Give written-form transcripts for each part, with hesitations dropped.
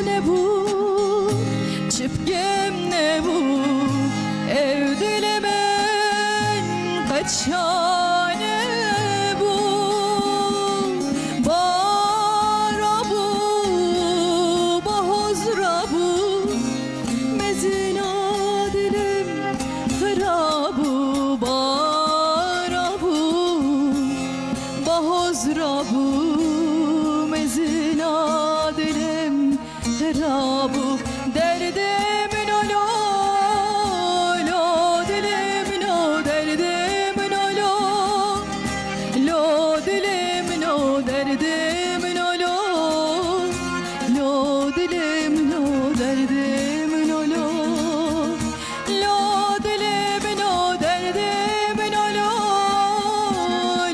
ne bu, çipgem ne bu, ev dilemen kaçane bu, bara bu, bahozra bu, mezina dilim hırabu, bara bu, bahozra bu, mezina dilim hırabu, derdimin olo, lo dilimin o, derdimin olo, lo dilimin o, derdimin olo, lo dilimin o, derdimin olo, lo dilimin o, derdimin olo,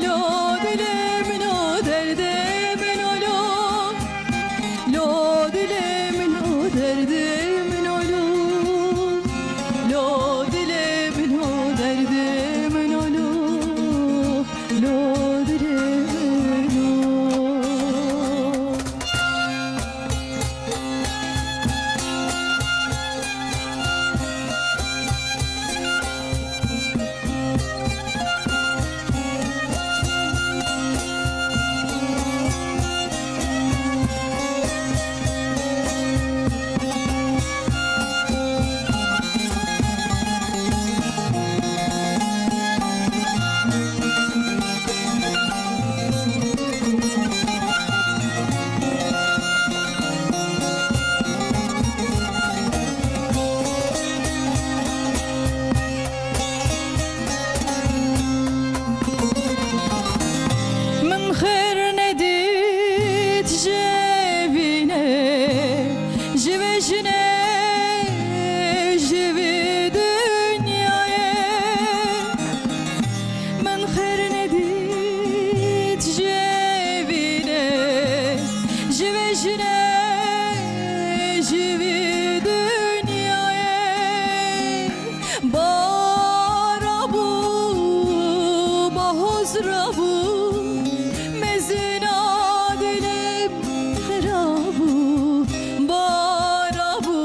lo dilimin o, derdimin olo, lo dilimin o, derdimin olo, lo dilimin o, derdimin olo, lo dilimin o. من خير نديت جبينه جبجنه جبي دنياي من خير نديت جبينه جبجنه جبي دنياي بارابو bahozrabu mezina dilim herabu barabu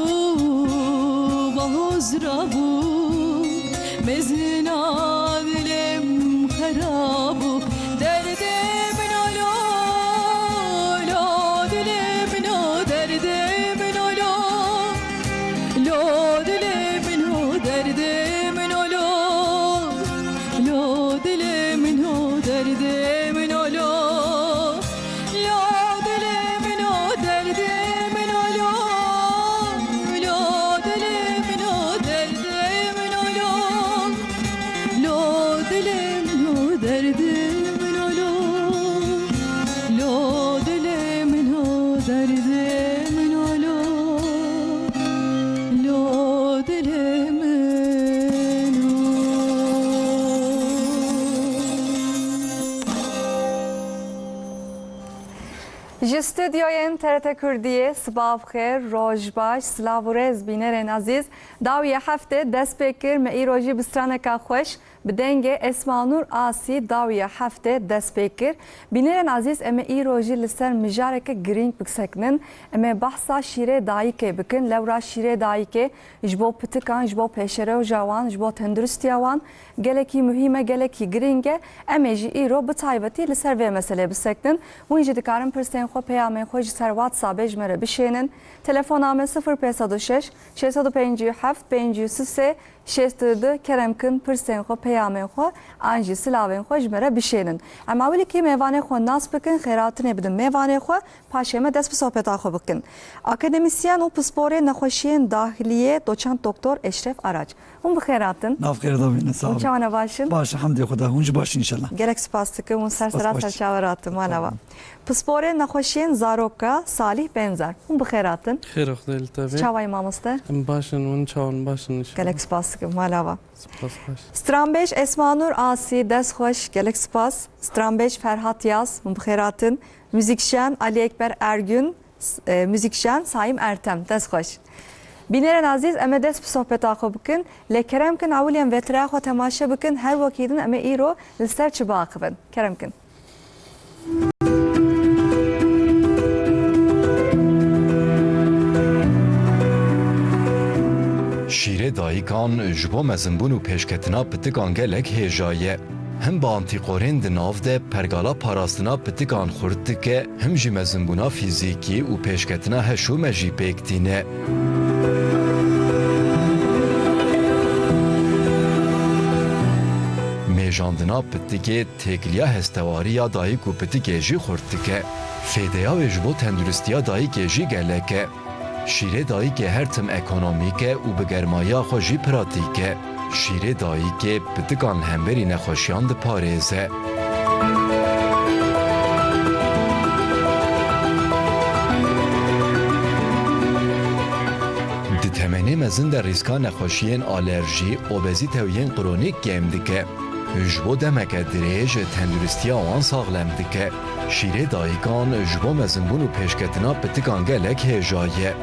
bahozrabu mezina dilim herabu derdimin olo lo dilimin o derdimin olo lo dilimin o derdimin olo lo dilimin o derdimin olo lo dilimin o derdimin olo lo dilimin o derdimin olo lo dilimin o derdimin olo lo dilimin o derdimin olo lo dilimin o. Ji stüdyoyên TRT Kurdiyê sibav xêr, roj baş, silav û rêz bînerên azîz. Dawiya heftê dest pê kir me îro jî bi straneka xweş bi dengê Esmanur Asî dawiya heftê dest pê kir. Bînerên azîz em ê îro jî li ser mijareke girîng bisekinin. Em ê behsa şîrê dayîkê bikin. Lewra şîrê dayîkê ji bo pitikan, ji bo pêşerewja wan, ji bo tendurustiya wan gelekî mühîm e, gelekî girîng e. Em ê jî îro bi taybetî li ser vê meselê bisekinin. Hûn jî dikarin pirsên xwe peyamên xwe ji ser WhatsAppê ji me re bişênin. Telefona me 0506 657 533 şestırdı keremkin pirsên xwe peyamên xwe an jî silavên xwe ji me re bişênin. Em awilekî mêvanê xwe nas bikin, xêratinê bidin mêvanê xwe, paşê me dest bi sohbeta xwe bikin. Akademisyen û pisporê nexweşiyên dahiliyê doçent doktor Eşref Araç. Hûn bi xêratin. Nav xêr davîne sağ olun. Çawana başin. Baş hemdê Xuda hûn jî baş inşallah. Gelek spas dikim hûn sersera Baş. serçaveratim malava. Pisporê nexweşiyên zaroka Salih Benzer. Hûn bi xêratin. خير أخذ التابع Çavayê mamoste. باشن ونشاون باشن إن Gelek spas dikim malava. سپاس باش Stranbeş Esmanur Asi dest xweş gelek spas. Stranbeş Ferhat Yaz hûn bi xêratin. Müzikşen Ali Ekber Ergün, müzikşen Saim Ertem dest xweş. Bînerên azîz em ê dest bi sohbeta xwe bikin. Lê kerem kin awilên vetira xwe temaşe bikin. Her wekî din em ê îro li ser çi biaxivin. Kerem kin. dayîkan ji bo mezinbûn û pêşketina pitikan gelek hêja ye. Hem bi antîqorên di nav de pergala parastina pitikan xurt dike, hem jî mezinbûna fîzîkî û pêşketina heşûme jî pêk tîne. Mêjandina pitikê têkiliya hestewariya dayîk û pitikê jî xurt dike. Fêdeya wê ji bo tenduristiya dayîkê jî gelek e. Şîrê dayîkê her tim ekonomîk e û bi germaya xwe jî pratîk e. Şîrê dayîkê pitikan li hemberî nexweşiyan diparêze. Di temenê mezin de rîska nexweşiyên alerjî, obezîte û yên kronîk kêm dike. Ji bo demeke dirêj tenduristiya wan saxlem dike. Şîrê dayîkan ji bo mezinbûn û pêşketina pitikan gelek hêja ye.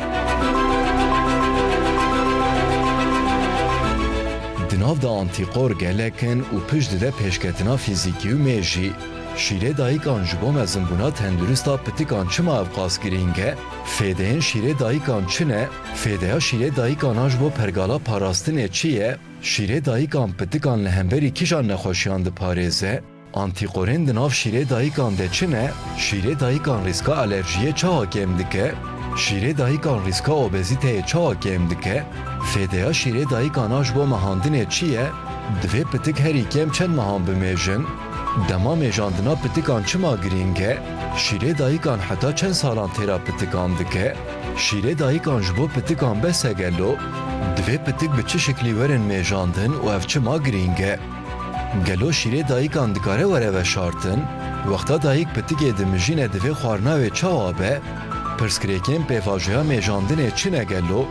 Di nav de antîqor gelekin û pişt dide pêşketina fîzîkî û mêjî. Şîrê dayîkan ji bo mezinbûna tendurista pitikan çima ev qas girîng e? Fêdeyên şîrê dayîkan çi ne? Fêdeya şîrê dayîkan ji bo pergala parastinê çi ye? Şîrê dayîkan pitikan li hemberî kîjan nexweşiyan diparêze? Antîqorên di nav şîrê dayîkan de çi ne? Şîrê dayîkan rîska alerjiyê çawa kêm dike? Şîrê dayîkan rîska obezîteyê çawa kêm dike? Fêdeya şîrê dayîkan ji bo mehandinê çi ye? Divê pitik herî kêm çend mehan bimêjin? Dema mêjandina pitikan çima girîng e? Şîrê dayîkan heta çend salan têra pitikan dike? Şîrê dayîkan ji bo pitikan bes e gelo? Divê pitik bi çi şeklî werin mêjandin û ev çima girîng e? Gelo şîrê dayîkan dikare were veşartin? Wexta dayîk pitikê dimijîne divê xwarina wê çawa be? Pirskirêkên pêvajoya mêjandinê çi ne gelo?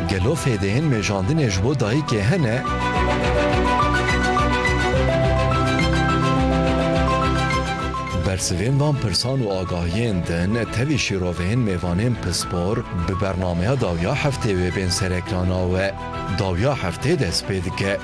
Gelo fêdeyên mêjandinê ji bo dayîkê hene? Bersivên van pirsan û agahiyên din tevî şîroveyên mêvanên pispor bi bernameya dawiya heftê wê bên serekrana we. Dawiya heftê dest pê dike.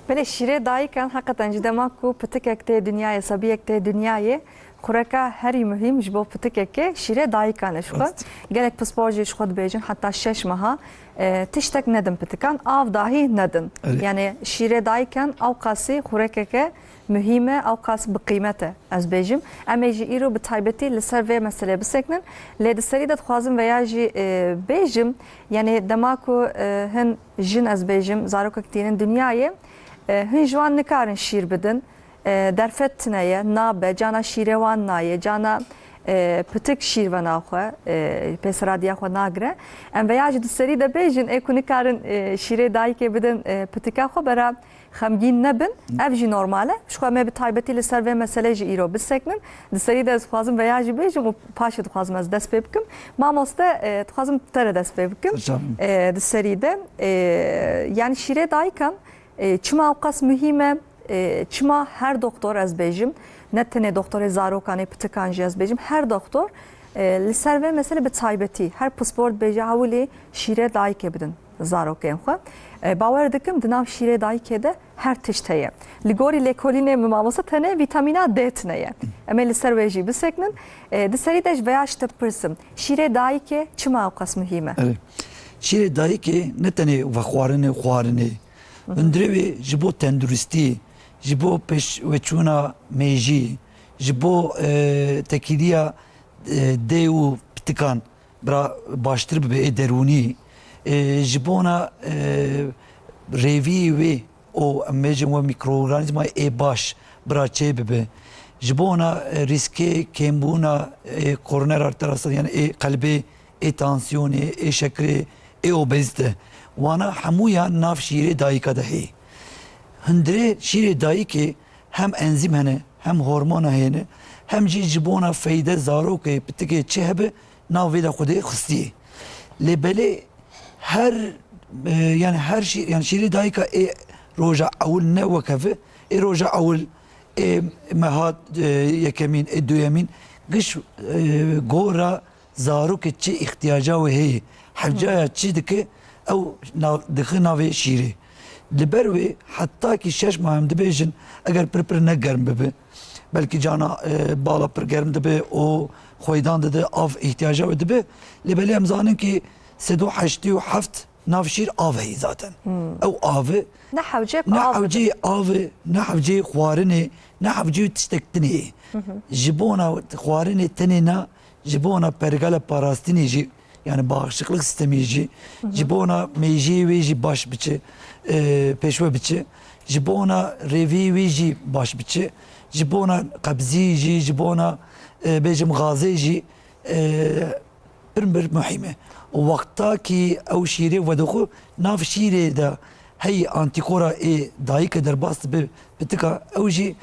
Böyle şîrê dayîkan hakikaten ji dema ku pitikek tê dünyayê, sabiyek tê dünyayê, xureka herî mühim ji bo pitikekê şîrê dayîkan e ji xwe. Gelek pispor jî ji xwe dibêjin heta 6 meha tiştek nedin pitikan, av dahî nedin. Yani şîrê dayîkan ew qasî xurekeke mühim e, ew qas bi qîmet e ez bêjim. Em ê jî îro bi taybetî li ser vê meselê bisekinin. Lê di serî de dixwazim veya jî bêjim, yani dema ku hin jin ez bêjim zarokek tînin dünyayê, hin ji wan nikarin şîr bidin, derfet tineye, nabe, cana şîrê wan naye, cana pitik şîr ve naxwe, pêsiradiya xwe nagire. Em veya jî di serî de bêjin ê ku nikarin şîrê dayîkê bidin pitika xwe bera xemgîn nebin, ev jî normal e. Ji xwe me bi taybetî li ser vê meselê jî îro bisekinin. Di serî de ez dixwazim veya jî bêjim û paşê dixwazim ez dest pê bikim. Mamoste dixwazim te re dest pê bikim. Di serî de yani şîrê dayîkan çima ew qas mühim e, çima her doktor ez bêjim, ne tenê doktorê zarokanê pitikan jî ez bêjim, her doktor li ser vê mesele bi taybetî her pispor dibêje hewilê şîrê dayîkê bidin zarokên xwe. Bawer dikim di nav şîrê dayîkê de her tişt heye. Li gorî lêkolînê min mamoste tenê vîtamîna D tineye. Em ê li ser wê jî bisekinin. Di serî de ji veya ji te pirsim, şîrê dayîkê çima ew qas mühim e? Şîrê dayîkê ne tenê xwarinê Hundirê ji bo tenduristî, ji bo pêşveçûna mêjî, ji bo tekîliya dê û pitikan bira baştir bibe ê derûnî, ji bona rêviyê wê û em bêjin we mikroorganîzma ê baş bira çê bibe, ji bona rîskê kêmbûna koroner arterasal yani ê qelbê, ê tansiyonê, ê şekerê, ê obezite. Wana hemûya nav şîrê dayîka de heye. Hundirê şîrê dayîkê hem enzîm hene, hem hormona hene, hem jî ji bona feyde zarokê pitikê çi hebe nav vê de xwedê xistiye. Lê belê her yani her şîr yani şîrê dayîka ê roja ewil ne wekeve, ê roja ewil ê meha yekemîn, ê duyemîn giş gora zarokê çi ihtiyaca wê heye. Hevcaya çi dike ew dixi navê şîrê. لبر وی حتی کی 6 ماه هم دبیجن اگر پر نگرم ببه بلکه جانا بالا پر گرم دبه او خویدان دده آف احتیاجا دبه لبلی هم زانن که 387 نافشیر آوهی zaten او آوه Ne havcek نحوجي آوه نحوجي خوارنه نحوجي تشتكتني جبونا خوارنه تنينا جبونا pergala parastini جي yani bağışıklık sistemi جي جبونا ميجي ويجي baş biçi peşve biçi جبونا ريفي ويجي baş biçi جبونا قبزي جي جبونا بيجم غازي جي برمبر مهمه ووقتا كي او شيري ودخو ناف شيري ده هي انتيكورا اي دايك در باست بتكا اوجي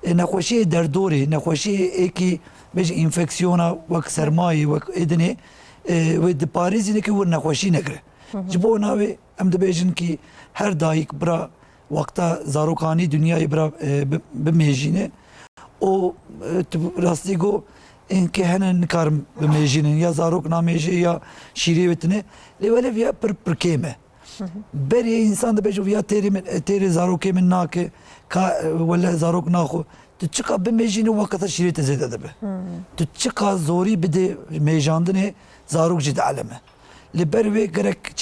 نخوشي در دوري نخوشي اي كي بيج انفكسيونا وك سرماي وك ادني ود باريس نكي ور نخوشي نگره جبونا وي ام دبيجن كي هر دايك برا وقتا زاروكاني دنيا برا بميجينه او راستيگو اینکه هنن نکارم بمیجینن یا زاروک نامیجی یا شیری وتنه لیوله ویا پر کیمه بری انسان ده بجو ویا تیری زاروکی من ناکه کا ولا زاروک ناخو تچقا بمیجینه وقتا شیری تزیده دبه تچقا زوری بده میجاندنه زاروک جد علمه لبروي جرك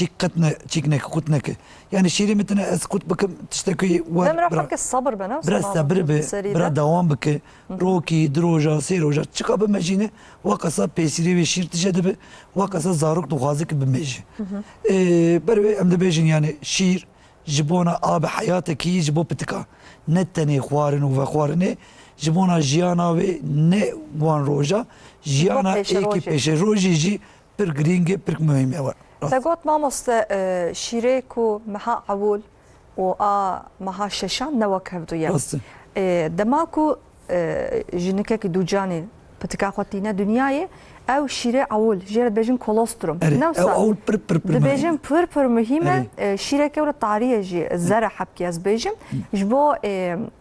تشيكنك قطنك يعني شيري متنا اسكت بك تشتكي دم رفك الصبر بنفس برا صبر برا دوام بك روكي دروجا سيروجا تشقا بمجينه وقصا بيسيري وشير تجدب وقصا زاروك تغازك بمجي بروي ام دبيجن يعني شير جبونا اب حياتك يجبو بتكا نتني خوارن وخوارن جبونا جيانا و نه وان روجا جيانا ايكي بيش روجي جي پر گرینگه پر مهمه و تقول ماموست شيريكو مها عول و مها ششان نوك هفدويا دماكو جنكك دوجاني بتكا خوتينا دنياي او شيري عول جيرت بيجن كولوستروم او اول پر بيجن پر مهمه شيريكو الطاريه جي الزرع حبكي از بيجن جبو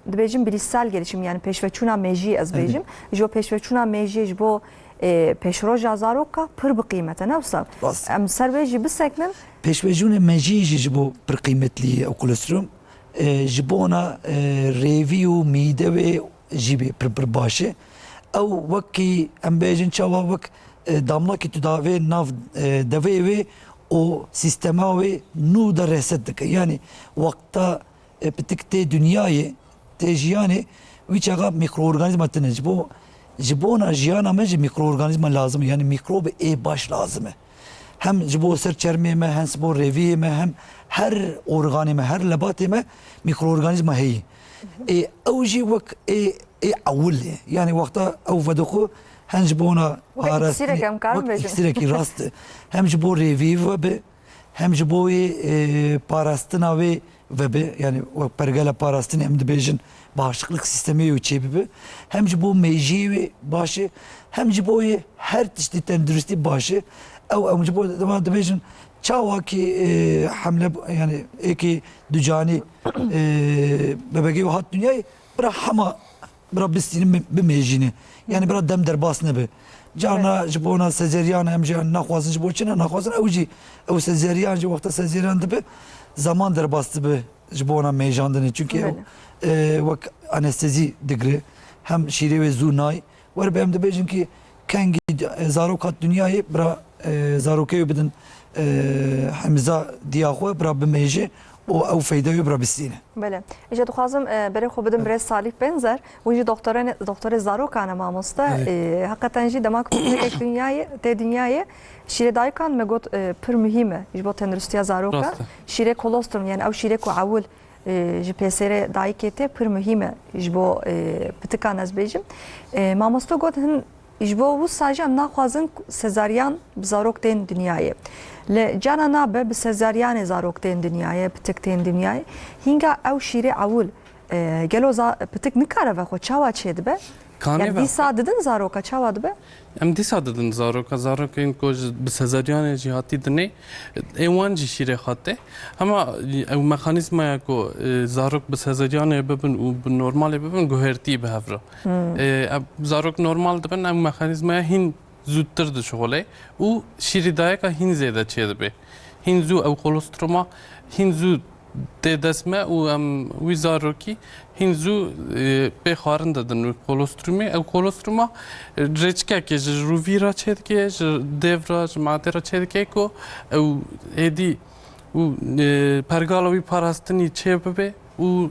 بيجن بريسال gelişim yani peşveçuna meji az bejim jo peşveçuna meji jbo پیشروجا زاروکا پر بقیمته نوسا ام سرویجی بسکنن پیشوجون مجی جبو پر قیمتلی او کولستروم جبونا ریویو میده و جیبی پر باشه او وکی ام بیجن چاوا وک داملا کی تداوی ناف دوی و او سیستما و نو در رسد دکه یعنی وقتا پتکته دنیای تجیانی ویچاقا میکروارگانیزم تنجبو جبونا جيانا مجي ميكرو اورجانيزم لازم يعني ميكروب اي باش لازمه هم جبو سر چرمي ما هم سبو ريفي ما هم هر اورغاني ما هر لباتي ما ميكرو اورجانيزم هي اي اوجي وك اي اول يعني وقتها او فدخو هم جبونا اكسيرك راست هم جبو ريفي وب هم جبو باراستنا ve yani o pergala parastını hem de bejin bağışıklık sistemi ve çebibi hem de bu mejivi başı hem de bu her tişti tendürüsti başı hem de bu da bejin çava ki hamle yani eki dücani bebeği ve hat dünyayı bırak hama bırak bisinin bir mejini yani bırak dem derbasını be cana jibona sezeryan hem de nakhwazın jiboçina nakhwazın evci ev sezeryan ji vakta sezeryan de be zaman derbastı be jibona mejandını çünkü vak anestezi digri hem şire ve zunay var benim de bejin ki kengi zarokat dünyayı bra zarokeyi bedin hamza diyaxwe bra bemeje o ev feydeyi bra bistine. بله اجا دخوازم برای خو بدم برای صالح بنزر ونجي دكتور زاروك انا ماموستا حقيقه جي دماغ دنياي شيره دايكان مگوت پر مهمه جبو تندرستيا زاروكا شيره كولوستروم يعني او شيره كو عول جي بيسر دايكته پر مهمه جبو بتكان از بيجم ماموستا گوت هن جبو و ساجا ناخوازن سزاريان بزاروك دين دنياي لجانا نابه بسزاريان زاروك دين دنياي بتكتين دنياي هنگا او شيره عول گلو بتك نكاره و خو چاوا چيد به يعني دي ساددن زاروكا چاوا دبه ام دي ساددن زاروكا این کوج بسزاريان جهاتي دني ايوان جي شيره خاطه اما او ميكانيزم کو زاروك بسزاريان ببن و بالنورمال ببن گوهرتي بهفرا زاروك نورمال دبن او ميكانيزم هين زودتر د شغله او شیردای که هین زیاده چیه به هین زو او کولستروما هین زو ده دسمه و ام وی زاروکی هنزو به خارن دادن و کولوسترومی او کولوستروما رچکه که روی را چید که دیو را جماعت را چید که کو او ایدی و پرگالوی پاراستنی چه ببه و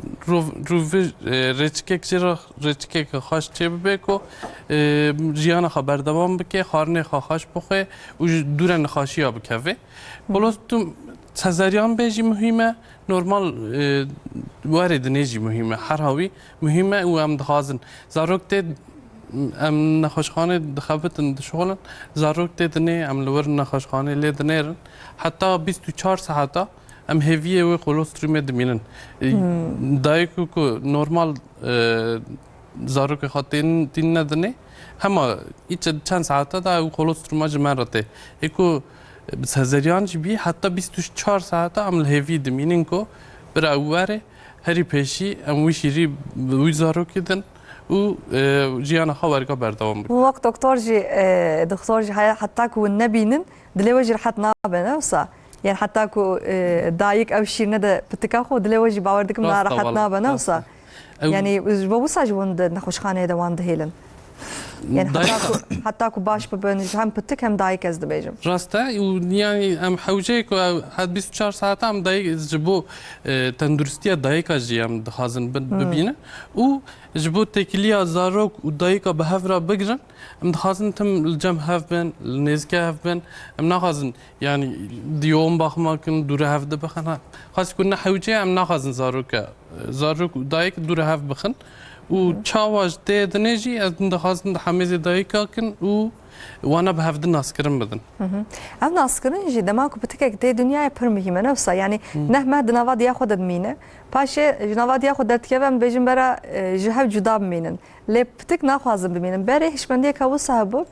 روی رچکه که خاش چه ببه کو جیان خبر دوام بکه خارن خاش بخه و دور نخاشی ها بکوه کولوستروم سزاریان بیجی مهمه نورمال وارد نيجي مهمة حرهوي مهمة وام دخازن زاروك تد ام نخاشخانة دخبت شغلا زاروك تد نه ام لور نخاشخانة لي دنيرن حتى 24 ساعة ام هيفيه و كولوستروم دمينن دايكو كو نورمال زاروك خاطين تين ندنه هما ایچ چند ساعته دا كولوستروم جمرته اكو سزاريان جبي حتى 24 ساعة عمل هيفي دمينين كو برا اواره هري پیشی ام ویشیری ویزارو کدن و جیانا خبرگا بردوام بکن وقت دكتور جي حتى كو النبينن دلي وجه حت نابنا وصا يعني حتى كو دايك او شيرنا ده بتكاخو دلي وجه باوردكم ما راحت نابنا وصا يعني بوصا جوند نخوشخانه ده وان هيلن يعني حتى كو باش ببنج هم بتك هم دايك از دبيجم راسته يعني ام حوجه كو حد 24 ساعه ام دايك جبو تندرستي دايك اجي ام دخازن ببينه و جبو تكليا زاروك و دايك بهفرا بگرن ام دخازن تم الجم هاف بن النزكه هاف بن ام ناخازن يعني ديوم باخماكن دور هاف ده بخنا خاص كنا حوجه ام ناخازن زاروك و دايك دور هاف بخن و چاواج ده دنجی از دخواستن حمیز دایکا کن و وانا به هفته ناسکرم بدن. ام ناسکرین جی دماغو بتکه ده دنیای پر مهمه نفسه يعني نه دنواد یا خود دمینه پاشه جنواد یا خود درتکم بجیم برا جهب جدا بمینن لی بتک نخوازم بمینن بره هیچ بندی که صاحبو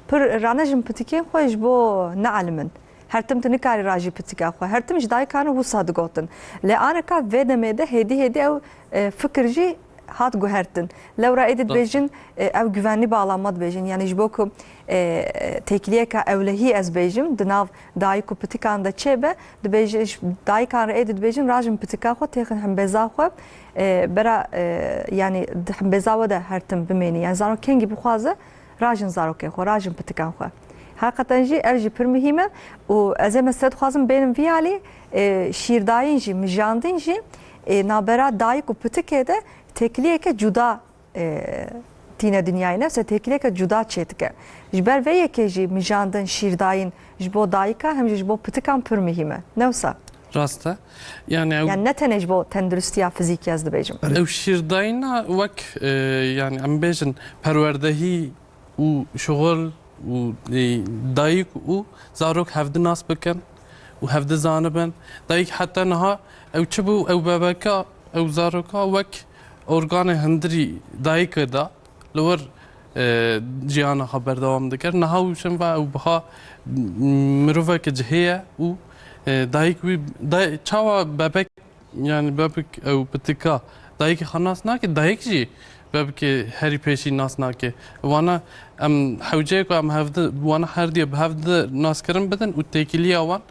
پر رانجم بتکیم خوش بو نعلمن هر تم تنکاری راجی پتیکا خو هر تم جدای کانو هو صادقاتن لی آن کا ودمه هدی او فکر جی هات گوهرتن لو رأيت بيجن او güvenli bağlanma bejin yani jboku tekliye ka evlehi az bejim dnav dayku petikan da çebe de bej daykan ra'yet bejin rajim petika xo texin hem beza xo bera yani hem beza da hertim bimeni yani zaro ken gibi xaza rajin zaro ke xo rajim petikan xo hakikaten ji evji pir mühime u azem sad xazım benim viyali şirdayın ji mijandin ji nabera dayku petikede tekliye ke juda tine dünyayı nefse tekliye ke juda çetke. Jber ve yeke ji mijandın şirdayın jbo dayka hem jbo pitikan pür mühime. Nefse. Rasta. Yani ne tane jbo tendürüstiya fizik yazdı bejim. Ev şirdayına vak yani am bejin perverdehi u şogul u dayık u zarok hevde nas beken u hevde zanıben dayık hatta naha ev çubu ev babaka ev zaroka vak organ هندری دایک دا لور جیان خبر دوام دکر نهاوشم و او بها مروفه که جهیه و دایک وی چاوا بابک yani bebek او پتیکا دایک خناس نه که دایک جی ببک هری پیشی ناس نه که وانا ام حوجه کو ام هفده وانا هر دی بهفده ناس کرم بدن و تکیلی آوان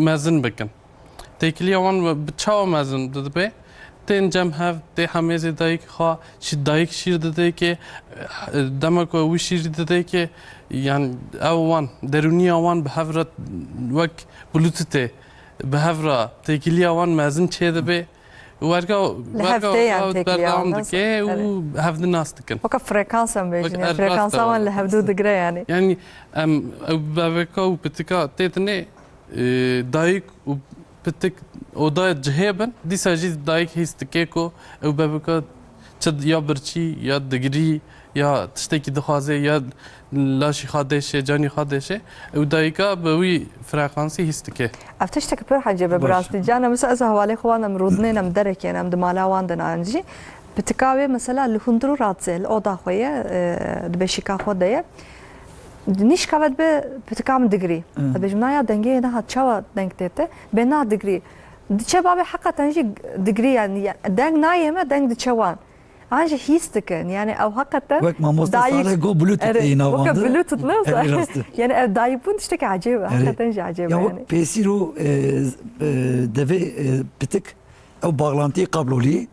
مزن بکن تکیلی آوان بچاو مزن داده به تین جم هف ته همیشه دایک خوا دایک شیر داده که دمک و شیر داده که یعنی آوان درونی آوان به هفرت وک بلوتته به هفرا تکیلی آوان مزن چه دبه ورگا برنامه دکه و هفته ناست کن. وقت فرکانس هم بیشتر فرکانس آوان لهفدو دگره یعنی. یعنی بابکا و پتیکا تیتنه دایک و پتیک oda ceheben disajid daik histikeko ev bebeka çad ya birçi ya digri ya tişteki dixwaze ya laşi xadeşe cani xadeşe ev daika bewi frekansı histike ev tişteki pir hacebe birastı cana mesela ez havale xwanam rudne nam dereke nam de malawan de anji bitikawe mesela lhundru ratzel oda xoye de beşika xodeye niş kavet be bitikam digri bejmaya denge ne hat çava denkte be na digri دچه بابی حقیقتا جی دگری یعنی دنگ نایمه دنگ دچوان Anca his dikin. Yani ev hakikaten Vek mamosta salih go bluetooth eyna Vaka vandı. bluetooth nasıl? Evet, rastı. Yani ev dayı bun işte ki acayip. Hakikaten acayip Ya yani. vek pesiro deve pitik ev bağlantıyı kabloli.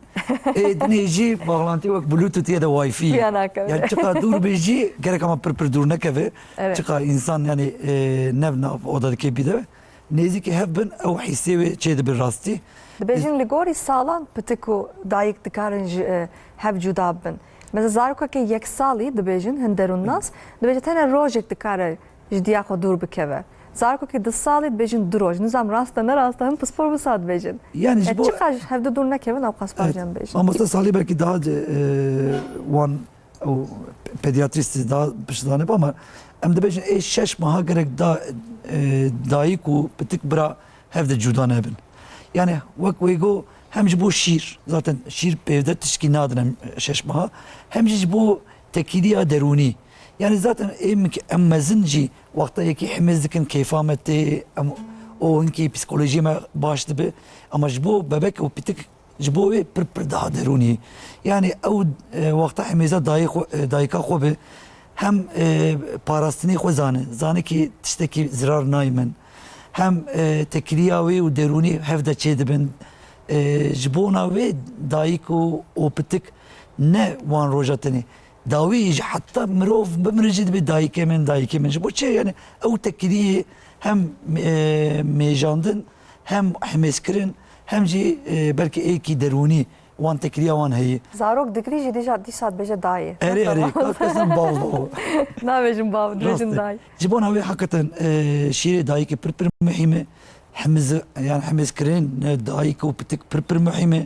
Dinleyici bağlantı vek bluetooth ya da wifi. Yanak, evet. Yani çıka dur beji gerek ama pır dur nekeve. Evet. Çıka insan yani nev odadaki bir de. Nezi hep ben ev hissi ve şeyde bir rastı. Dibêjin li gorî salan pitiku dayîk dikarin ji hev cuda bin. Mesela zarokekê yek salî dibêjin hin derûn nas, dibêje tenê rojek dikare ji diya xwe dûr bikeve. Zarokekê di salî dibêjin du roj. Nizam rasta ne rasta hin pispor bisa dibêjin. Yani bu Çiqa ji hev de dûr nekevin ew qasparcem bêjin. Mamosta salih belki daha wan o pediatristi daha piştanı ama em de bejin şeş maha gerek da dayık u pitik bira hevde cuda nebin. Yani vak ve go hem ji bu şiir zaten şiir pevde tişki nadinem şeş maha hem ji bu tekiliya deruni. Yani zaten em mezinci vakta yeki hemezdikin keyfameti o inki psikolojime başlı bir ama ji bu bebek o pitik ji bu ve pır daha deruni. Yani o vakta hemeza dayıka xwe be hem parastini xwe zane ki tişteki zirar naymen. Hem tekiliya ve deruni hevde çedibin jibona ve dayıku o pitik ne wan rojatini davi hatta mirov bimricid bir dayıkemen bu şey yani o tekiliyi hem mejandın hem hemeskirin hem ji belki eki deruni wan tekiliya wan heyi Zarok dikri ji dîsa dibêje dayê. eri kakasın bav Nabêjin bav, dibêjin dayê. جبونا وي حقيقة شيء دايك بربر مهمة حمز يعني حمز كرين دايك وبتك بربر مهمة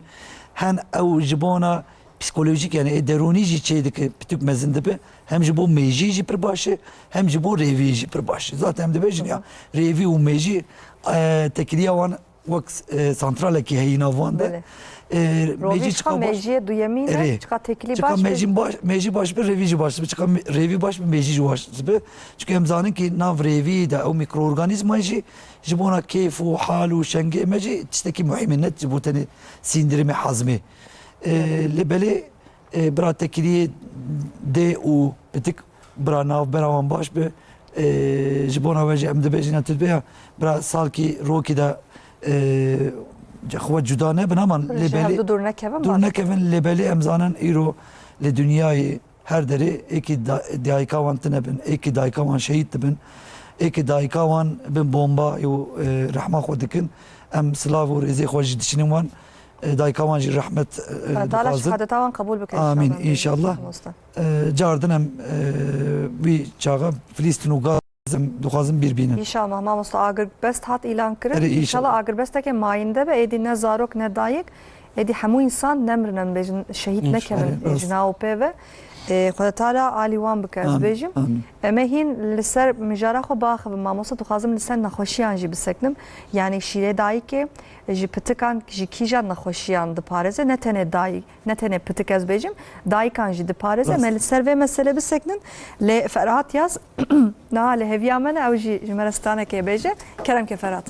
هن أو جبونا psikolojik yani derunici şeydeki pitik mezinde be hem jibo meji perbaşı hem jibo revi perbaşı zaten hem de bejin ya revi u meji tekiliya wan vak santrale ki heyina van de Rovi çıka mejiye duyemine çıka tekili baş. Çıka meji baş bir revici baş bir çıka revi baş bir meji baş bir çünkü hem zanın ki nav revi da o mikroorganizma jibona keyf u hal u şenge meji tişteki muhimmet jibotani sindirimi hazmi lebeli bra tekiliye de u bitik bra nav beravan baş bir jibona veji hem de bejina tilbeya bra salki roki da خو جدا نه بنامان لبلی دور نکوین لبلی امزانن ایرو لدنیای هر دری ایکی دایکا وان تنبن ایکی دایکا وان شهید تبن ایکی دایکا وان بن بومبا یو رحمه خود دکن ام سلاو و رزی خوش دشنیم وان دایکا وان جی رحمت تعالی شهادتا وان قبول بکن آمین انشالله جاردن ام بی چاقا فلسطین و غزه دخوازم bir binin. İnşallah mamosta agrbest hat ilan kırıp. Evet, İnşallah agrbesteke mayinde ve edi ne zarok ne dayık. Edi hemu insan nemrinen bejin şehit ne kevin jnaope ve Xweda Teala alî wan bike ez bêjim. Em ê hîn li ser mijara xwe baxivim mamosta dixwazim li ser nexweşiyan jî biseknim. Yani şîrê dayîkê ji pitikan ji kîjan nexweşiyan diparêze ne tenê dayîk ne tenê pitik ez bêjim dayîkan jî diparêze em ê li ser vê mesele biseknin. Lê Ferhat yaz niha li heviya me ne ew jî ji me re stanekê bêje keremke Ferhat.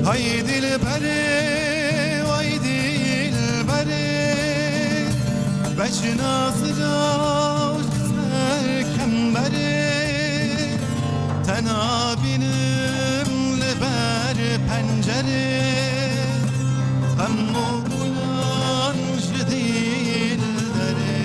Haydi dilberi vay dilberi Beşinazıca serkemberi Tenabinim liber pencere Hemmu bulanj dilleri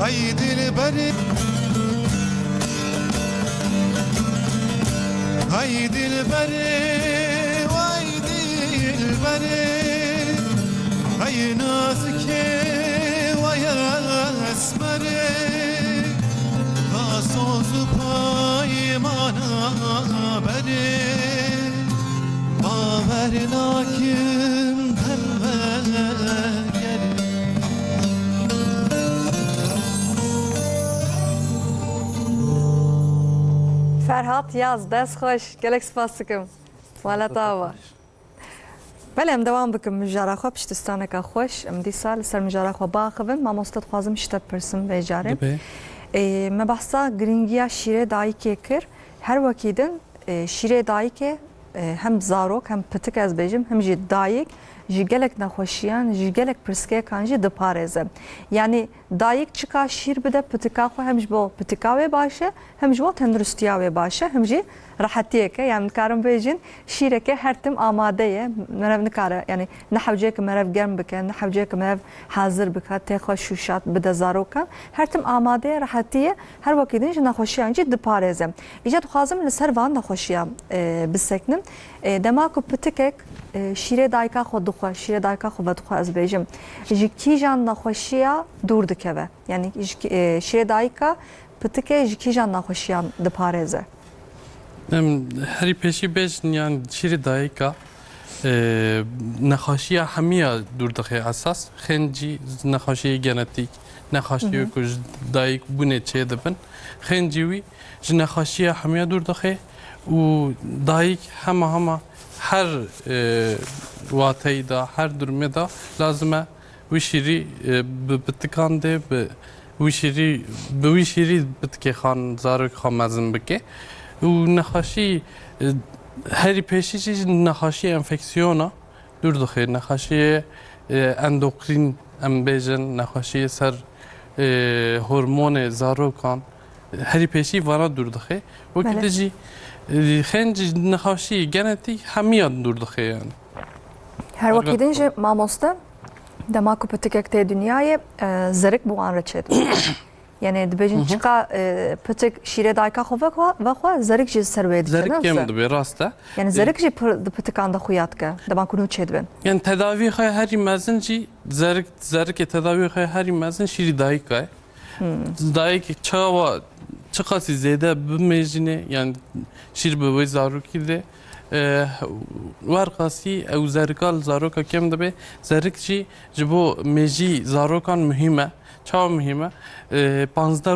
Ay dilberi Ay dilberi Vay dilberi Ay nazike Vay esmeri Gazozu paymana beri Baver lakin tenver gelir فرهاد یاز دست خوش گلک سپاس دکم والت آوا بله ام دوام بکم مجاره خواه پشتستانه که خوش ام دی سال سر مجاره خواه باخویم ما مستد خوازم شتت پرسم به جارم ما بحثا گرینگیا شیره دایی که کر هر وکیدن شیره دایی که هم زاروک هم پتک از بیجم هم جی دایک جی گلک نخوشیان جی گلک پرسکه کان جی دپارزه یعنی دایک چکا شیر بده پتکا خو هم جبو پتکاوی باشه هم جبو تندرستیاوی باشه هم جی راحتیه که یعنی کارم بیجین شیره که هر تم آماده مرف نکاره یعنی نحوجه که مرف گرم بکن نحوجه که مرف حاضر بکن تخو شوشات بده زاروکان هر تم آماده راحتیه هر وقتی جی نخوشیان جی دپارزه ایجاد خوازم لسر وان نخوشیان بسکنم دماغ پتکک شیره دایکا خود دخواه شیره دایکا خود دخواه از بیجم جی کی جان نخوشیا دور دکوه یعنی شیره دایکا پتکه جی کی جان نخوشیان دپارزه هری پیشی بیشن یعنی شیر دایکا نخاشی همیه دور دخه اساس خنجی نخاشی ژنتیک نخاشی که دایک بونه چه دبن خنجی وی نخاشی همیه دور دخه و دایک همه هر واتایی دا هر درمه دا لازمه ویشیری بتکانده به ویشیری بتکی خان زاروک خان مزن بکه و نخاشی هری پیشی چیز نخاشی انفکسیونا دور دخه نخاشی اندوکرین ام بیجن نخاشی سر هورمون زاروکان هری پیشی وانا دور دخه وقتی جی خنج نخاشی ژنتیک همیاد دور دخه yani. هر وقتی دنج ماموسته دماغ پتکک ته دنیای زرق بوان رچید یعنی دبیجن چقا پتک شیره دایکا خو و خو زرق جز سروید زرق کم دبی راسته یعنی زرق جی پتکان دا خویات که دبان کنو چید بن yani tedavi خای هری مزن جی زرق tedavi خای هری مزن شیری دایکا دایک چقاسی زیاده بمجنه yani شیر به وی زاروکی ده ورقاسی او زرقال زاروکا کم دبی زرق جی جبو مجی زاروکان مهمه چه مهمه 15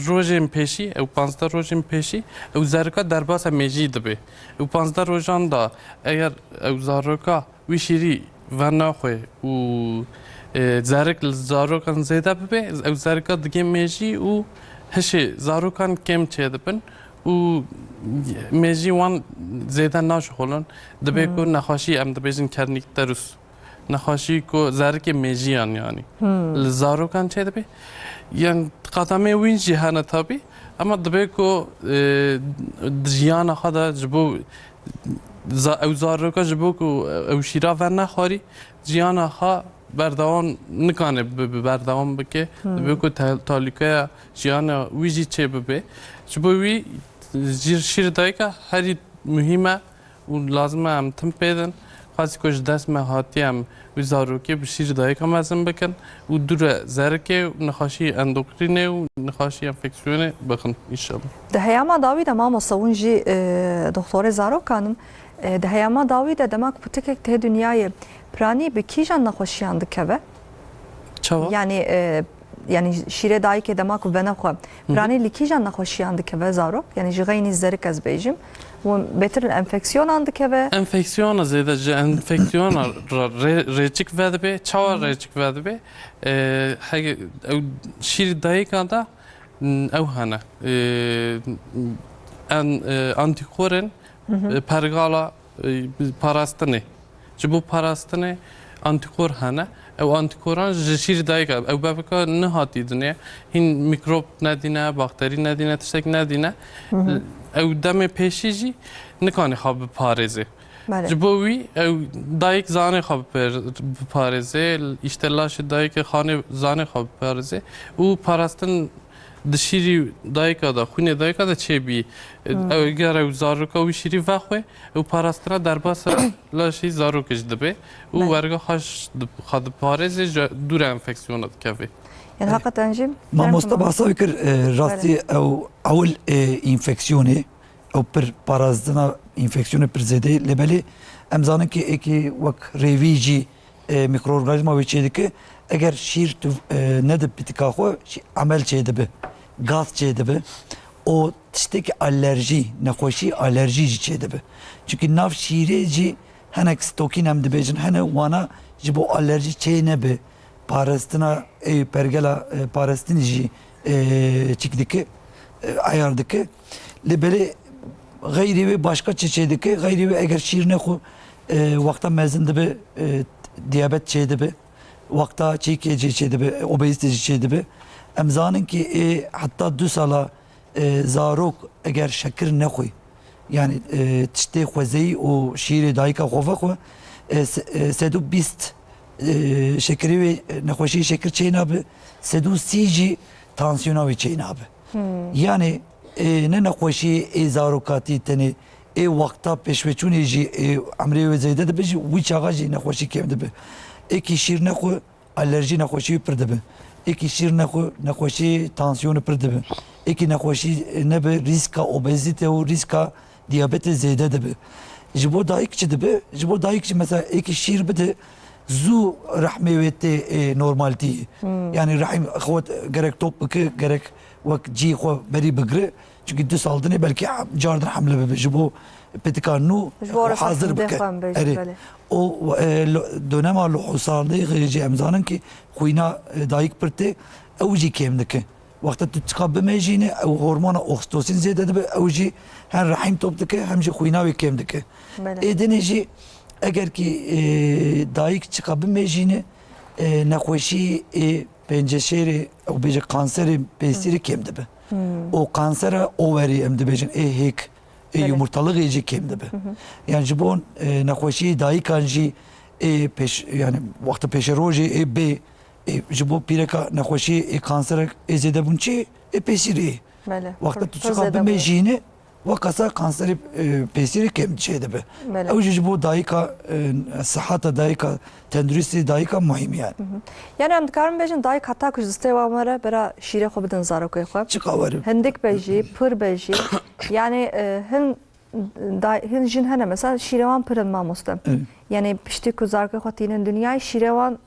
روزن پیشی او 15 روزن پیشی او زرقا در باس مجی دبی او 15 روزان دا اگر او زاروکا وی شیری و نخوی او زرق زاروکان زیاده ببی او زرقا دیگه مجی او هشی زاروکان کم چه دبن و مجی وان زیاده ناشغلن دبی کو نخاشی ام دبیجن کرنیک دروس نخاشی کو زرق مجیان yani زاروکان چه دبی yani قدمه وین جهان تابی اما دبی کو جیان خدا جبو او زاروکا جبو کو او شیرا و نخاری جیان خا بردوام نکنه بردوام بکه دبی کو تالیکه جیان ویجی چه ببی جبو وی شیر دایکا هری مهمه و لازمه هم تم پیدن خاصی کش دست me hatiyem و زاروکی بشیر دایک مزن بکن و دور زرکه و نخاشی اندوکرینه و نخاشی انفکسیونه بکن ایشالله. ده هیاما داوی ده ماما savunji doktor Zarokanım ده heyama davi de demek putekek te dünyayı prani bir kijan naxoşiyan dikeve. چاوا؟ Yani şire dahi ke demek ve naxo prani li kijan naxoşiyan dikeve Zarok. Yani jigayni zerik az bejim. Bu beter enfeksiyon andikeve. انفکسیون زیاده جه انفکسیون ریچک وده به چاوا ریچک وده به هی او شیر دایکان دا او هنه antikorun pergala parastane. Ji bu parastane antikor hene. Ev antikoran ji şîr dayika. Ev bevka ne hatî dine. Hin mikrop nedine, bakteri nedine, tiştek nedine. Ev deme peşî jî nikane xwe biparêze. Ji bo wî ew dayik zanê xwe biparêze. İşte laşê dayikê xanê zanê xwe biparêze. û parastin di şîrî dayika da xwînê dayika da çêbî ew eger ew zaroka wî şîrî vexwe ew parastina derbasa laşî zarokê ji dibe û werga xwe diparêze ji dûra enfeksiyona dikeve. Yani hakikaten jim. Mamosta bahsa wî kir rastî ew ewil înfeksiyonê ew pir parazdina înfeksiyonê pir zêde lêbelê em zanin ki êkî wek rêvî jî mikroorganîzma wê çê dike eger şîr nedib pitika xwe emel çê dibe. Gaz çê dibe o tiştekî alerjî nexweşî alerjî jî çê dibe çünkü nav şîrê jî hinek stokîn em dibêjin hene wana ji bo alerjî çê nebe parastina pergela parastin jî çîk dike ayar dike lêbelê gayrî wê başka çê dike gayrî wê eger şîr nexwe wexta mezin dibe diyabet çê dibe wexta çêkê jî çê dibe obezite jî çê dibe em zanin ki hatta 2 sala zarok eger şekir nexwe yani tiştê xwezeyî û şîrê dayika xwe vexwe 120 şekerî wê nexweşî şekir çê nabe 130 jî tansiyona wê çê nabe yani ne nexweşî zarokatî tenê wexta pêşveçûnê jî emrê wê zêde dibe jî wî çaxa jî nexweşî kêm dibe êkî şîr nexwe alerjî nexweşî pir dibe êkî şîr nexwe nexweşî tansiyonu pir dibe êkî nexweşî nebe rîska obezite û rîska diyabetê zêde dibe ji bo dayîk çi dibe ji bo dayîk jî mesela êkî şîr bide zû rehmê wê tê normaltî yani rehim xwe gerek top bike gerek wek cî xwe berî bigire çünkü 2 sal dinê belkî car din hemle bibe ji bo petika nû hazir bike o dönema lûhûsalê jî em zanin ki xwîna dayîk pir tê ew jî kêm dike wexta tu tika bimêjîne ew hormona oksitosîn zêde dibe ew jî hem rehim top dike hem jî xwîna wê kêm dike êdinê jî eger ki dayîk çika bimêjîne nexweşî penceşêrê ew bêje kanserê pêsîrê kêm dibe o kansera overî em dibêjin hêk yumurtalığı jî kêm dibe yani ji bo nexweşî dayîkan jî yani wexta pêşerojê bê ji bo pîreka nexweşî kanserek zêde bûn çi pêsîrê wexta tu çika bimêjîne وقصا kanserê pêsîrê kêm çê dibe ew jî ji bo dayîka sihata dayîka tenduristî dayîka muhîm yani yani em dikarin bêjin dayîk heta ku ji stêwa me re bera şîrê xwe bidin zarokê xwe çiqa werim hindik bejî pir bejî yani hin jin hene mesela şîrevan pirin mamoste yani piştî ku zarokê xwe tînin dünyayê şîrevan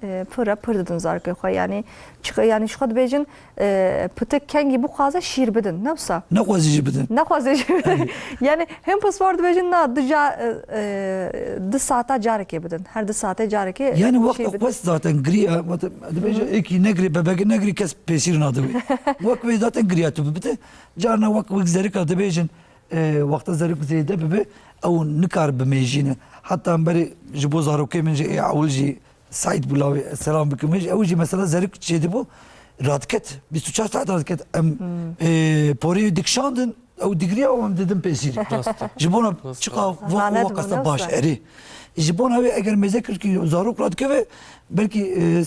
pir didin zarokê xwe yani yani ji xwe dibêjin pitik kengî bixwaze şîr bidin ne wisa nexwazî jî bidin nexwazê jî bidin yani hem piswar dibêjin na 2 saata carekê bidin her 2 saatê carekê yani wexta xwest zaten giriya dibêje êkî negirî bebekê negirî kes pêsîr nadibê wek wê zaten giriya tu bibite carna wek zerika dibêjin wexta zerik zêde bibe ew nikar bimêjîne hatta em berê ji bo zarokê min jî ewil jî Said Bulavê selam bikim ew jî mesela zerik çê dibû radket 24 saat radket em porê dikşandin ew digiriya ew em didin pêsîrê ji bo çiqa wekasa baş erê ji bo wê eger mêze kir ki zarok radikeve belkî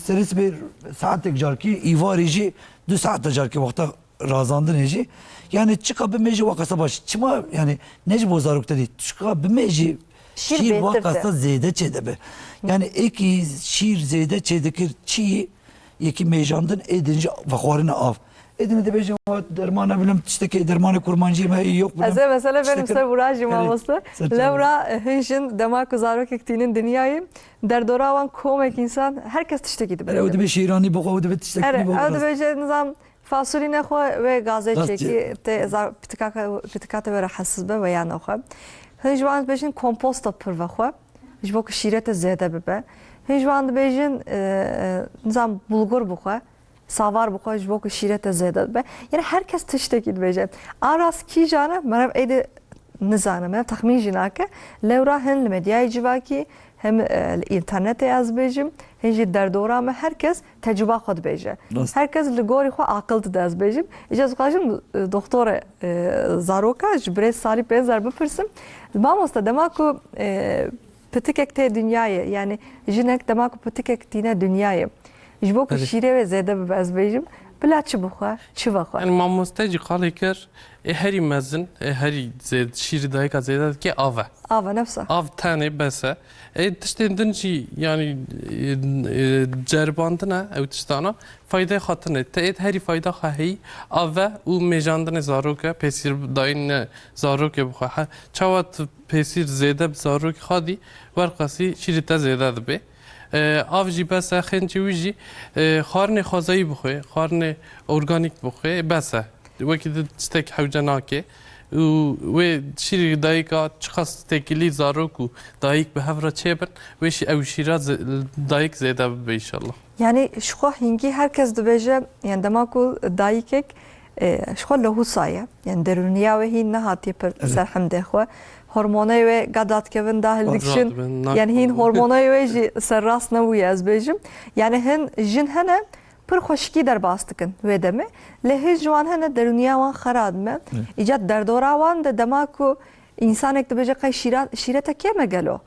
serê sibê saatek carkî îvarê jî 2 saat carkî wexta razandinê jî yani çiqa bimêjî wekasa baş çima yani ne ji bo zarok dedî çiqa bimêjî Şir şîr bêhtir vakasa de. zêde çê dibe. Yani êkî şîr zêde çê dikir çî yekî mêjandin ê dinjî vexwarine av. Êdine dibêjin dermana bilim tiştekî dermanê kurmanciyê me heyî yok bilim. Ez ê mesela benim tiştekî- ser Vuraj Evet, mamoste. serçe- Levra hınjin demak zarok ektinin dünyayı derdora van komek insan herkes tiştekî dibe. Ew dibe şîranî bixwe ew dibe tiştekî Evet, bixwe. ev dibêje nizam fasulî nexwe ve gazê Gaz çekî te pitikate ve rahatsız be ve yan nexwe. Hın ji wan dibêjin komposta pir vexwe ji bo ku şîrê te zêde bibe. Hın ji wan dibêjin nizam bulgur bixwe. Savar bixwe ji bo ku şîrê te zêde bibe. Yani herkes tiştekî dibêje. Aras kî jane merev êdî nizanim, merev texmîn jî nake. Lewra hin li medyayê civakî hem internetê ez bêjim, hin jî derdora me herkes tecrüba xwe dibêje. Rast. Herkes li gorî xwe aqil dide ez bêjim. Îca ez dixwazim doktora zaroka ji birê salî pênzer bipirsim. Mamoste dema ku pitikek tê dünyayê yani jinek dema ku pitikek tîne dünyayê. Ji bo ku Evet. şîrê ve zêde bibe ez bêjim. Bila çi bixwe, çi vexwe. Yani mamosteci qalê kir herî mezin herî zêd şîrê dayika zêde dike av e. Ava nefsa. Av tenê bes e. Tiştên din jî yani ceribandine ew tiştana faydayê xatinê te êd herî fayda xwe heyî av e û mêjandinê zarok e pêsîr dayîn zarokê bixwe çawa tu pêsîr zêde bi zarokê xadî werqasî şîrê te zêde dibe. Av jî bes e xêncê wî jî xwarinê xwezayî bixwe xwarinê organîk bixwe bes e wekî di tiştek hewce nake û wê şîrê dayîka çiqas tekilî zarok û dayîk bi hev re çêbin wê jî ew şîra dayîk zêde bibe înşallah. Yani şu hingî herkes dibêje yani dema ku dayîkek şu lehusa ye yani derûniya ve hîn nehatiye pir serhemdê xwe hormonayê ve gadatkevin dahil dikişin yani hîn hormonayê ve jî serrast nebûye ez bêjim yani hin jin hene pir xweşikî derbas dikin wê demê lê hîn ji wan hene derûniya wan xera dime îca derdora wan de dema ku însanek dibêje qey şîrê te kê me gelo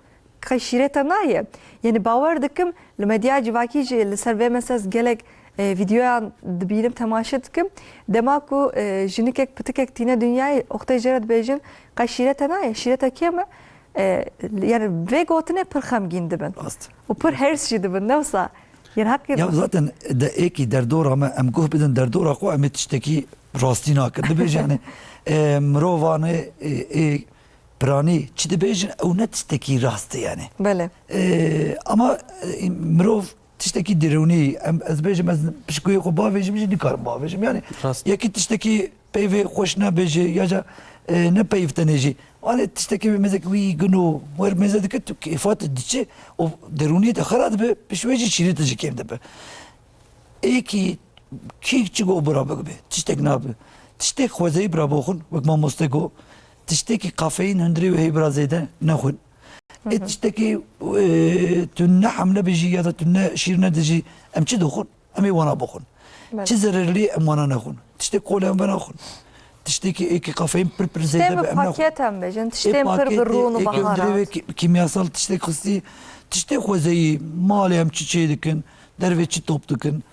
qey şîrê te naye yani bawer dikim li medya civakî jî li ser vê mesez gelek videoyan dibînim temaşe dikim dema ku jinikek pitikek tîne dünyayê oxtê jê re dibêjin qey şîrê te naye şîrê te kê me yani vê gotinê pir xemgîn dibin Rast. û pir hers jî dibin newsa yani Ya zaten de êkî derdora me em guh bidin derdora xwe em ê tiştekî rastî nakin. Dibêje yani mirovanê piranî çi dibêjin ew ne tiştekî rast e yani. bele Ama mirov tiştekî derûnî em ez bêjim ez pişkoyê xwe bavêjim jî nikarim bavêjim yani Rast. yekî tiştekî peyvê xweş nebêje ya ca ne peyv tenê jî anê tiştekî mêzek wî gino wer mêze dike tu kêfat diçe o derûniyê te xera dibe pişwê jî şîrê te jî kêm dibe êkî kî çi got bira bibe tiştek nabe tiştek xwezeyî bira boxin wek mamoste got tiştekî kafeîn hundirê wê hê bira zêde nexwin tiştekî tu ne hemle bijî ya da tu ne şîr nedijî em çi dixwin em ê wana bixwin çi zererlî em wana nexwin tiştek kolê em venexwin tiştekî êkî kafeîn pir pir zêde têm be bi em nexwin paket em bêjin tiştên pir bi rûn û baharat kimyasal tiştek xistî tiştek xwezeyî malê em çi çê dikin dervê çi top dikin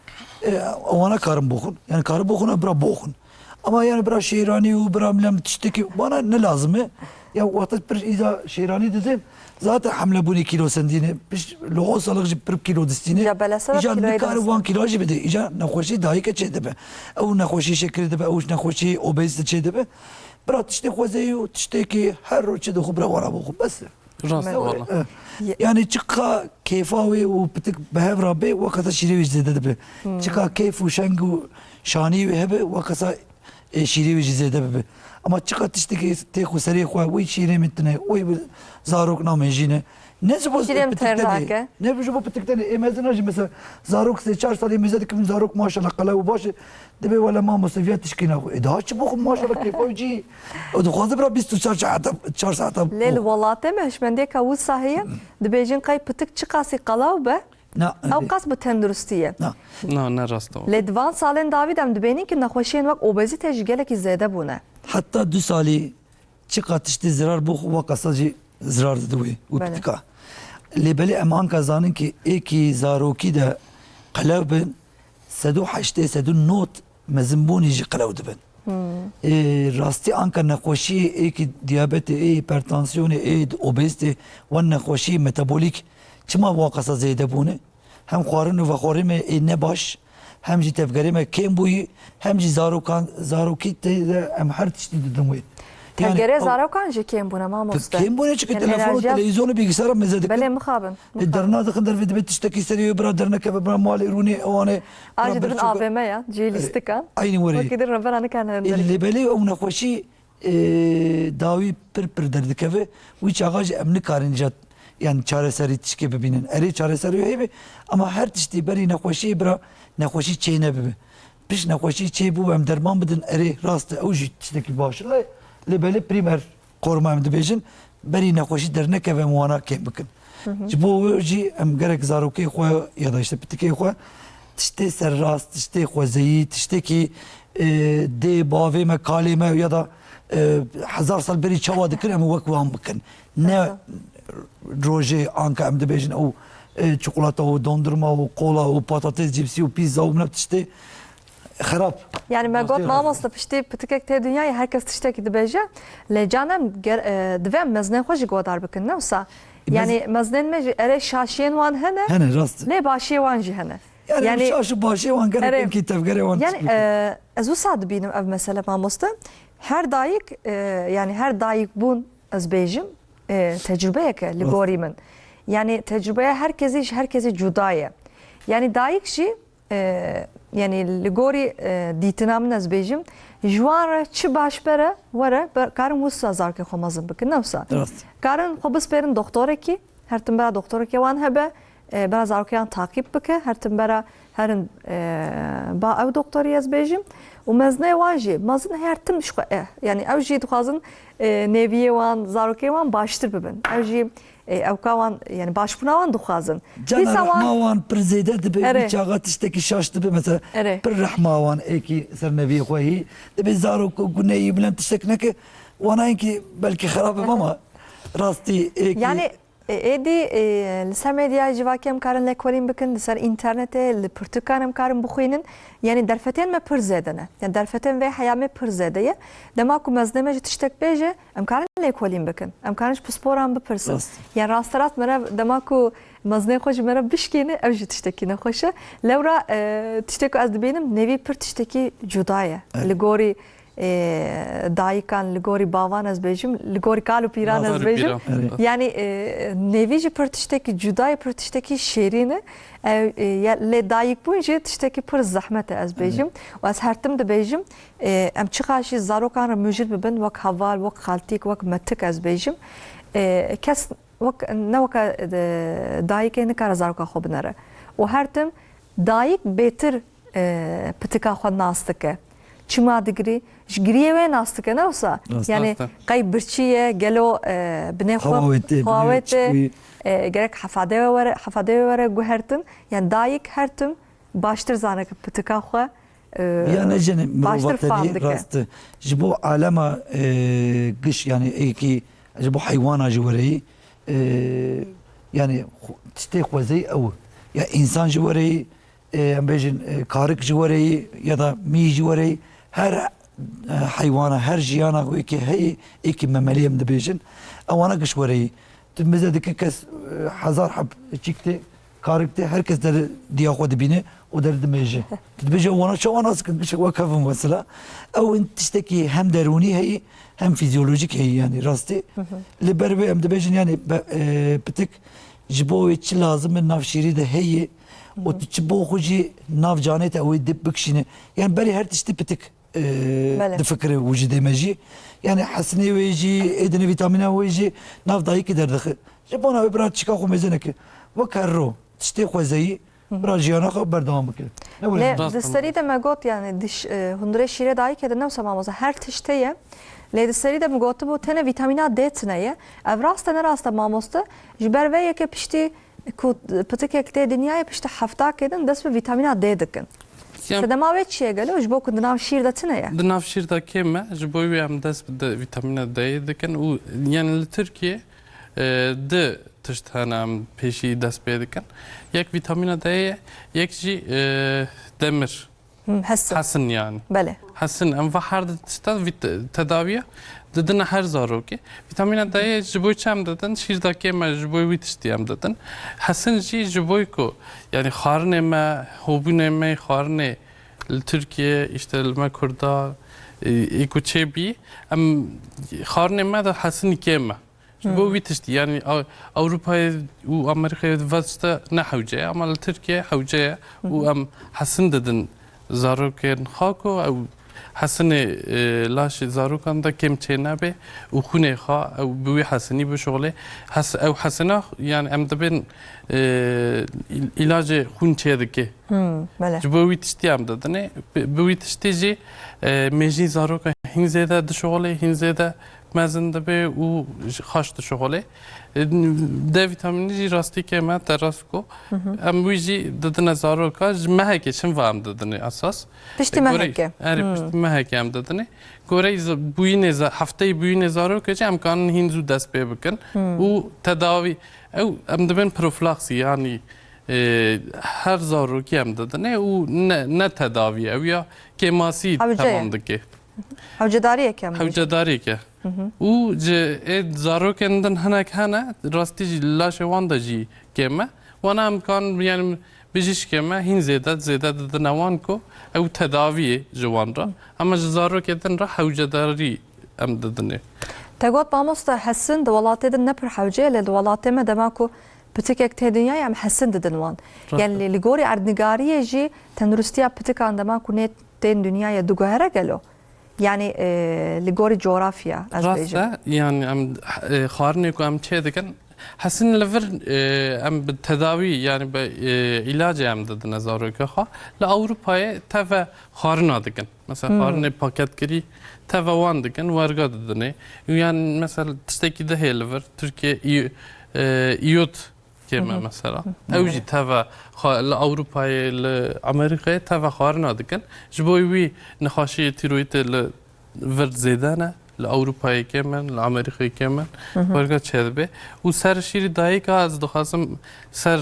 wana karin boxin yani karin boxin bira boxin ama yani bira şêranî û bira milem tiştekî bana ne lazım e ya wexta pir îza şêranî dizin zaten hemlebûnê kîlo sendîne piş li o salek jî pir kîlo distîne Ya belesebep îca kiloyê nikare dizîne. wan kîlo jî bide îca nexweşî dayîke çê dibe ew nexweşî şekerê dibe ew nexweşî obezite çê dibe bira tiştek xwezeyî û tiştekî her roj çi dixwe bira wana boxin bes Rast valla. yani çıka keyfa ve o pitik behevra be vakata şirevi zede de be çıka keyf u şeng u şani ve hebe vakata şirevi zede be ama çıka tişteki tek u seri xwa ve şire mitne o zarok namejine ne zbo Şirem ternake. ne bu pitikten emezina mesela zarok se 4 salı mezedik min zarok maşallah qala u baş de be wala ma musafiyat tişkina daha çi bu maşallah keyfa ji o da xwaz bra 24 saat 4 saat lê li welatê me hişmendiyeka wisa heye dibêjin qey pitik çi qasî qelaw be na ew qas bi tenduristî ye na Na ne rast o. lê divan salên davî dem dibênî ku nexweşiyên wek obezîte jî gelekî zêde bûne Hatta 2 salî çi qatiştî zirar bu vakasa jî zirar diwe û Bele. tika. Lêbelê em an kazanin ki êkî zarokî de qelew bin 108 109 mezinbûnî jî qelew dibin. راستی آنکه نخوشی ای که دیابت ای هیپرتانسیون ای اوبیستی و نخوشی متابولیک چما واقعا زیاده بونه هم خوارن و خوارم ای نباش هم جی تفکریم کم بوی هم جی زاروکی هم هر تشتی دنوی تگره زاروکان جی کم بونه ماموستا کم بونه چه که تلفن و تلویزیون و bilgisayar مزدک بله مخابن درنا دخن در ویدیو تشتکی سریو برا درنا که برا مال ایرونی اوانه آجی دبن آبمه یا جی لیستکان aynı وری وکیدر ربنا نکن اللي بالي او نخوشي داوی پر دردکوه وی چاقاج امن کارنجات yani çareseri tişke bibinin. Eri çareseri heybe ama her tişti beri nekhoşi bira nekhoşi çeyne bibi. Piş nekhoşi çey bu em derman bidin eri rastı evji tişteki başı. Le beli primer koruma em dibêjin beri nekhoşi derneke ve muana kem bikin. Bu jî em gerek zarokê xwe ya da işte pitikê xwe tiştê serrast, tiştê xwezeyî, tiştekî dê bavê me kalê me ya da hezar sal berî çawa dikin em wek wan bikin. Ne روژه آنکه ام دبیجن او چikolata و dondurma و kola و patates cipsi و pizza و منم تشتي خراب Yani me got mamosta pişti pitikek te dünyayı herkes tişteki dibêje lê canem divem meznen xwe jî godar bikin newsa yani meznen me jî erê şaşiyên wan hene hene rast lê başiyê wan jî hene yani şaşı başı wan gerek em ki tevgere wan yani ez wisa dibînim ev mesele mamosta her dayık yani her dayık bûn ez bêjim tecrübeyeke li gorî min yani tecrübeye herkesi cudayê yani dayık jî yani li gorî dîtina min ez bêjim ji wan re çi baş bere were karin wisa zarokê xwe mezin bikin newsa karin xwe bispêrin doktorekî her tim bera doktorekê wan hebe bera zarokê wan takîb bike her tim bera herin ba ew doktorî ez bêjim û mezinê wan jî mezin her tim ji xwe yani ew jî dixwazin neviyê wan zarokê wan baştir bibin ew jî evka wan yani başbûna wan dixwazin Cana rehma wan pir zêde dibe bir çağa tiştekî şaş dibe mesela pir rehma wan êkî ser neviyê xwe hî dibe zarok guneyî bilen tiştek neke wana ki belki xerab ama rastî êkî yani êdî li ser medyayê civakê em karin lêkolîn bikin li ser internetê li pirtûkan em karin bixwînin yani derfetên me pir zêde ne yani derfetên vê heya me pir zêde ye dema ku mezinê me jî tiştek bêje em karin lêkolîn bikin em karin ji pisporan bipirsin yani rasterast mere dema ku mezinê xwe ji me re bişkîne ew jî tiştekî nexweş e lewra tiştek ku ez dibînim nevî pir tiştekî cuda ye li gorî dayıkan li gorî bavan ez bêjim li gorî kal û pîran ez bêjim yani nevî jî pir tiştekî cuda ye pir tiştekî şêrîn e lê dayıkbûn jî tiştekî pir zehmet e ez bêjim û ez her tim dibêjim em çi qaşî zarokan re mujir bibin wek heval wek xaltîk wek metik ez bêjim kes ne weka dayıkê nikare zaroka xwe binere û her tim dayık bêtir pitika xwe nas dike çima digirî ji giriyê wê nas dike newsa yani qey birçîye gelo binê xwe xwe gerek hefadê were guhertin yani dayık her tim baştir zane ki pitika xwe yani jene mirovaterî rastı ji bo alema giş yani êkî ji bo heywana jî wereyî yani tiştê xwezeyî ew ya insan jî wereyî em bêjin karik jî wereyî ya da mî jî wereyî her hayvana her jiyana êkî heyê êkî memelî em dibêjin ewana giş wereyî tu bize dike kes hezar heb çîkte karikte herkes der diya xwe dibîne û der dimêje tu dibêje wana çawa nas kin giş wek hevin mesela ew tiştekî hem derûnî heyî hem fizyolojik heyî yani rastî li ber vê em dibêjin yani pitik ji bo wê çi lazim e navşîrî de heyî û tu çi bo xwe jî nav canê te ew ê dip bikişîne yani berê her tiştî pitik difikire wicîdê me jî yani hesinê wê jî êdine vîtamîna wê jî nav dayîkê derdixi ji bo navê bira çika xwe mêze neke wek her ro tiştê xwezeyî bira jiyana xwe berdewam bike di serî de me got yani hundirê şîrê dayîkê de newsa mamoza her tiştê ye lê di serî de me gotibû tene vîtamîna D tune ye ev rast e ne rast e mamoste ji ber vê yekê piştî ku pitikek tê dinyayê piştî heftakê din dest bi vîtamîna D dikin sedema wê çi ye gelo ji bo ku di nav şîr de tune ye di nav şîr de kêm e ji bo wê em dest bi vîtamîna D'yê dikin û yani li Tirkiye di tişt hene em pêşî dest pê dikin yek vîtamîna D'ye yek jî demir حسن حسن يعني بله حسن ام و هر تشتا تداویه ددن هر زاروکی ویتامین دای جبوی چم دادن شیرداکی ما جبوی ویتشتیم دادن حسن جی جبوی کو yani خارن ما هوبون ما خارن Türkiye işte ma kurda ikuçebi am خارن ما da حسن kema bu vitişti yani Avrupa'ya u Amerika'ya vasta ne havcaya ama Türkiye havcaya u am حسن dedin zaroken hako او حسن لاش زاروکان دا کم چه نبه و خونه خوا او بوی حسنی بشغله او حسنا يعني ام دبن علاج خون چه دکه بله بوی تشتی ام دادنه بوی تشتی جی مجی زاروکا هنزده دشغله هنزده مزن دبه و خاش دشغله ده ویتامینی جی راستی که ما درست کو ام ویجی دادن زاروکا مهکه چن وام دادنه اساس پشتی مهکه آره پشتی مهکه ام دادنه گوره بوینه هفته بوینه زاروکا چه امکان هنزو دست پی بکن و تداوی او ام دبن پروفلاکسی yani her zaruki ام دادنه و نه تداوی او یا کماسی تمام که havcadariye kem havcadari که او زاروکندن هنک هنه راستی لاش وان دجی کمه وانا امکان yani بیشش کمه هین زیاده دادن وان کو او تداوی جوان را اما زاروکندن را havcadari ام دادنه تقول باموستا حسن دولاتي دن نبر حوجه لدولاتي ما دماكو بتكك تدنيا يا محسن ددن وان يعني اللي جوري عردنقاريه جي تندرستيا بتك عندما كنت تين دنيا يا دوغهره قالوا يعني اللي جوري جغرافيا راسته يعني ام خارني كو ام چه دكن حسن لفر ام بالتداوي يعني بعلاج ام ددن زاروكا خا لاوروبا تفا خارنا دكن مثلا خارني باكت كري تفا وان دكن ورقا ددني يعني مثلا تشتكي ده لفر تركيا ايوت كما مثلا اوجي تفا لاوروبا لامريكا تفا خارنا دكن جبوي نخاشي تيرويت لفر زيدانه لاوروبا كمان لامريكا كمان ورقا چهبه و سر شيري دايكا از دخواستم سر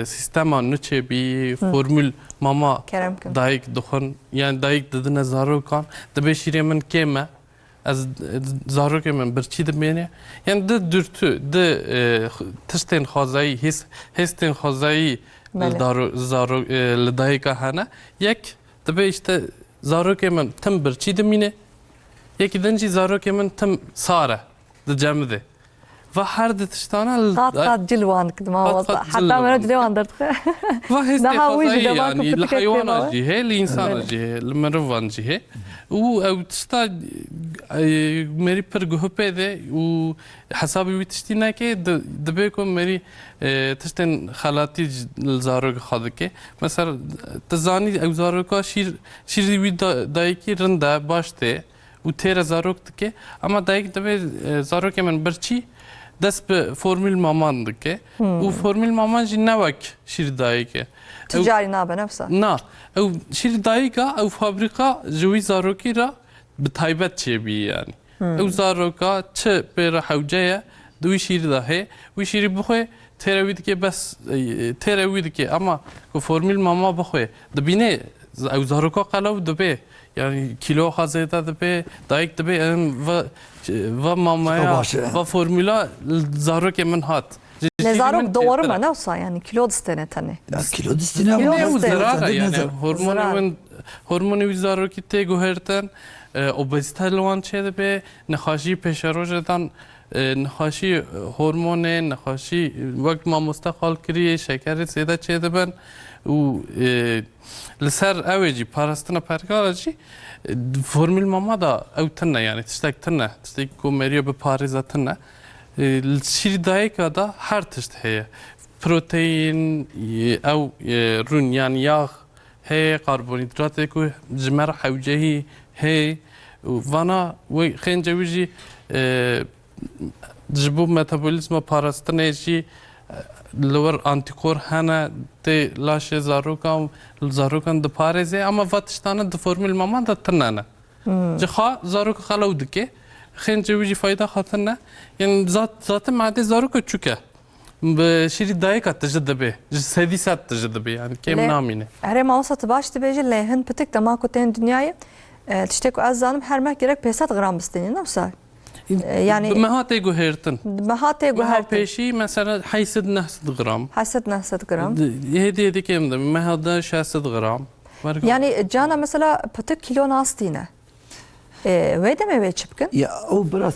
سيستما نچه بي فرمول ماما دايك دخون يعني دايك ددن زاروكان دبي شيري من كما از زاروك من برچي دمينه يعني د دورتو د تشتين خازاي هستين خازاي زارو لدايكا هنا يك دبي işte زاروك من تم برچي دمينه یکی دنجی زاروک من تم ساره دجامده و هر دتشتانه قاط جلوان كدما وصل حتى من جلوان درت و هست خدایی يعني الحيوان جهه الانسان جهه المروان جهه و تشتا مری پر گهپه ده و حسابي ويتشتينا که دبيكم مری تشتن خالاتي الزاروك خادكه مثلا تزاني او زاروكا شير وي دايكي رنده باشته و تیر زاروک دکه اما دایک دبی زاروک من برچی دست به فرمول مامان دکه و فرمول مامان جی نوک شیر دایکه تجاری نابه نفسه نه او شیر دایکا او فابریکا جوی زاروکی را به تایبت چه بی yani او زاروکا چه بر حوجه دوی شیر داهه و شیر بخوی تیروید که بس تیروید که اما کو فرمول ماما بخوی دبینه او زاروکا قلاو دبی yani kilo hazırda da be dayak da be ve mamaya ve formüla zarok emin hat. Ne zarok doğru mu ne olsa yani kilo distene tane. Kilo distene ama ne uzara yani hormonu zarok ite goherten obezite loan çede be nexaşi peşerojedan nexaşi hormone nexaşi vakt ma mustaqal kiriye şeker seda çede ben و لسر اوجي پاراستنا پرکارجی فرمول ماما دا او تنه يعني تشتك کومریو به پاریزا تنه شیر دایکا دا هر تشت هي بروتين او رون يعني یاغ هي كربوهيدرات کو جمر حوجهي هي وانا و خنجويجي جبو ميتابوليزم پاراستنا جي لور انتیکور هنه تی لاش زاروکان د پارزه اما واتشتانه د فرمول ماما د تنانه جخا زاروک خلاو دکه خنجه ویجی فایده خاطرنه یعنی ذات ماده زاروک چوکه شیری دایک تجد به سدی سات تجد به yani kem Le- namine. Ere mavsatı baş dibêje lêhin pitik dema ku tên dünyayê tiştek ku ez zanim her meh gerek 500 gram bistênî nefsa. Yani Mehat ego hertin. meha tê Meha guhertin peşi mesela 800 gram. 800 gram. Hediye kem de meha da 600 gram. Yani cana mesela pitik kilo nastîne. Wê de me wê çipkin? Ya o biraz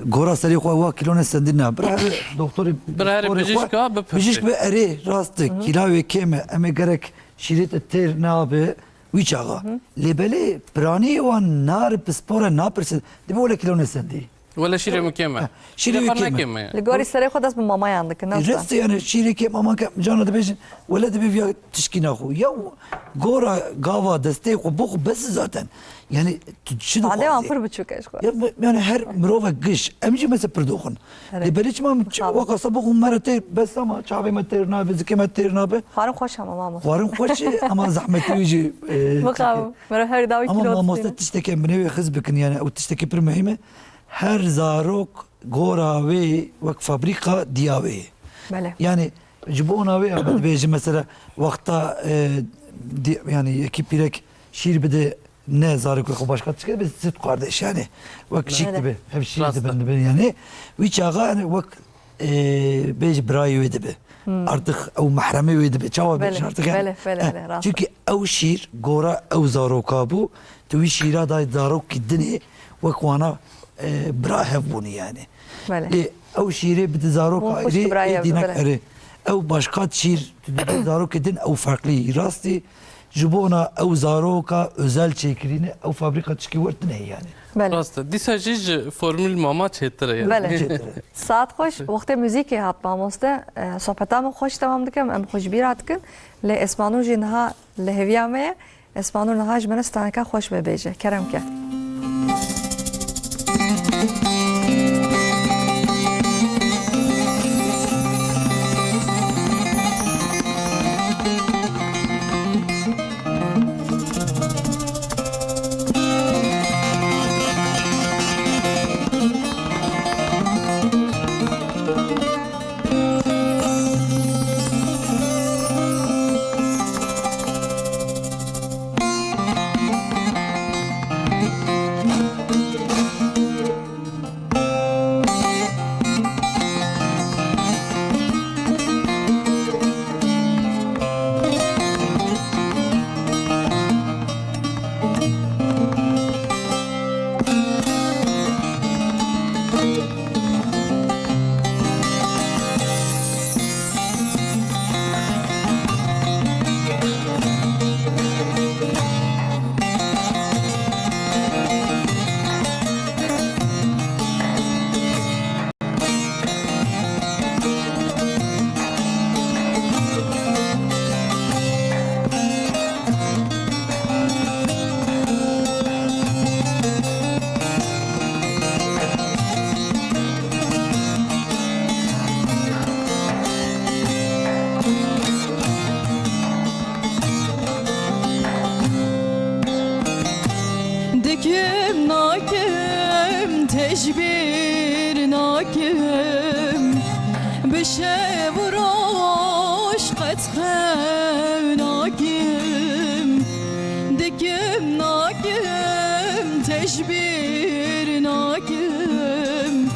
gora seri xwe wa kilone sendina. Biraz doktori Birahre bijişka bipirti. bijişk be eri rastı. Kila ve keme eme gerek şiret ter nabe wiçaga. Lebele prani wan nar pispora na persen. Dibe wala kilone sendi. Valla şire mükemmel. Şire mükemmel. Li gorî serê xwe dest bi mamayan dikin nefsa. Rest yani şiret kem ama kem cana de bejin wala dibe ya tişkina xu. Ya gora gava deste xu bu bes zaten. Yani şunu Ade wan pir biçûk eş xwe. Ya yani her mirova gış. Emci mesela perdokun. Evet. De beliç mam vaka sabah merete bes ama çabe meterna be zike meterna be. Xwarin xweş ama mamos. Varın hoş ama zahmeti ucu. Bixav. Mere her davî Ama kilo mamosta distîne. tişteki bine ve hız bikin yani o tişteki pir mühime. Her zarok gora ve vak fabrika diyawe. Bele. Yani cibona ve abad beji mesela vakta yani ekip birek şiir bide ne zarok ve başka çıkıyor biz süt kardeş yani vak şik Evet. gibi hep şiir Rasta. de ben yani ve çağa yani vak beji brayi ve de artık o mahremi ve de çava Bele, beş artık yani. bele, rasta. Çünkü o şiir gora o zaroka bu tu şiira da zarok kidini vak wana برا هبوني يعني بله. لي او شيري بتزاروك مو خوش برا هبو، دينك بله. اري او باشقات شير تزاروك دين او farklı راستي جبونا او زاروكا özel çekirine او fabrika çıkı vertine yani. Bele. Rasta. Disa jic formül mama çetre yani. Bele. Saat xweş wextê müzîkê hat mamos de sohbeta min xweş temam dikim em xweşbîr dikin lê Esmanûr jî niha li heviya me ye Esmanûr niha ji min re staneka xweş bibêje kerem ke. Dikim nakim tecbir nakim Bişe vuruş qetxe nakim Dikim nakim tecbir nakim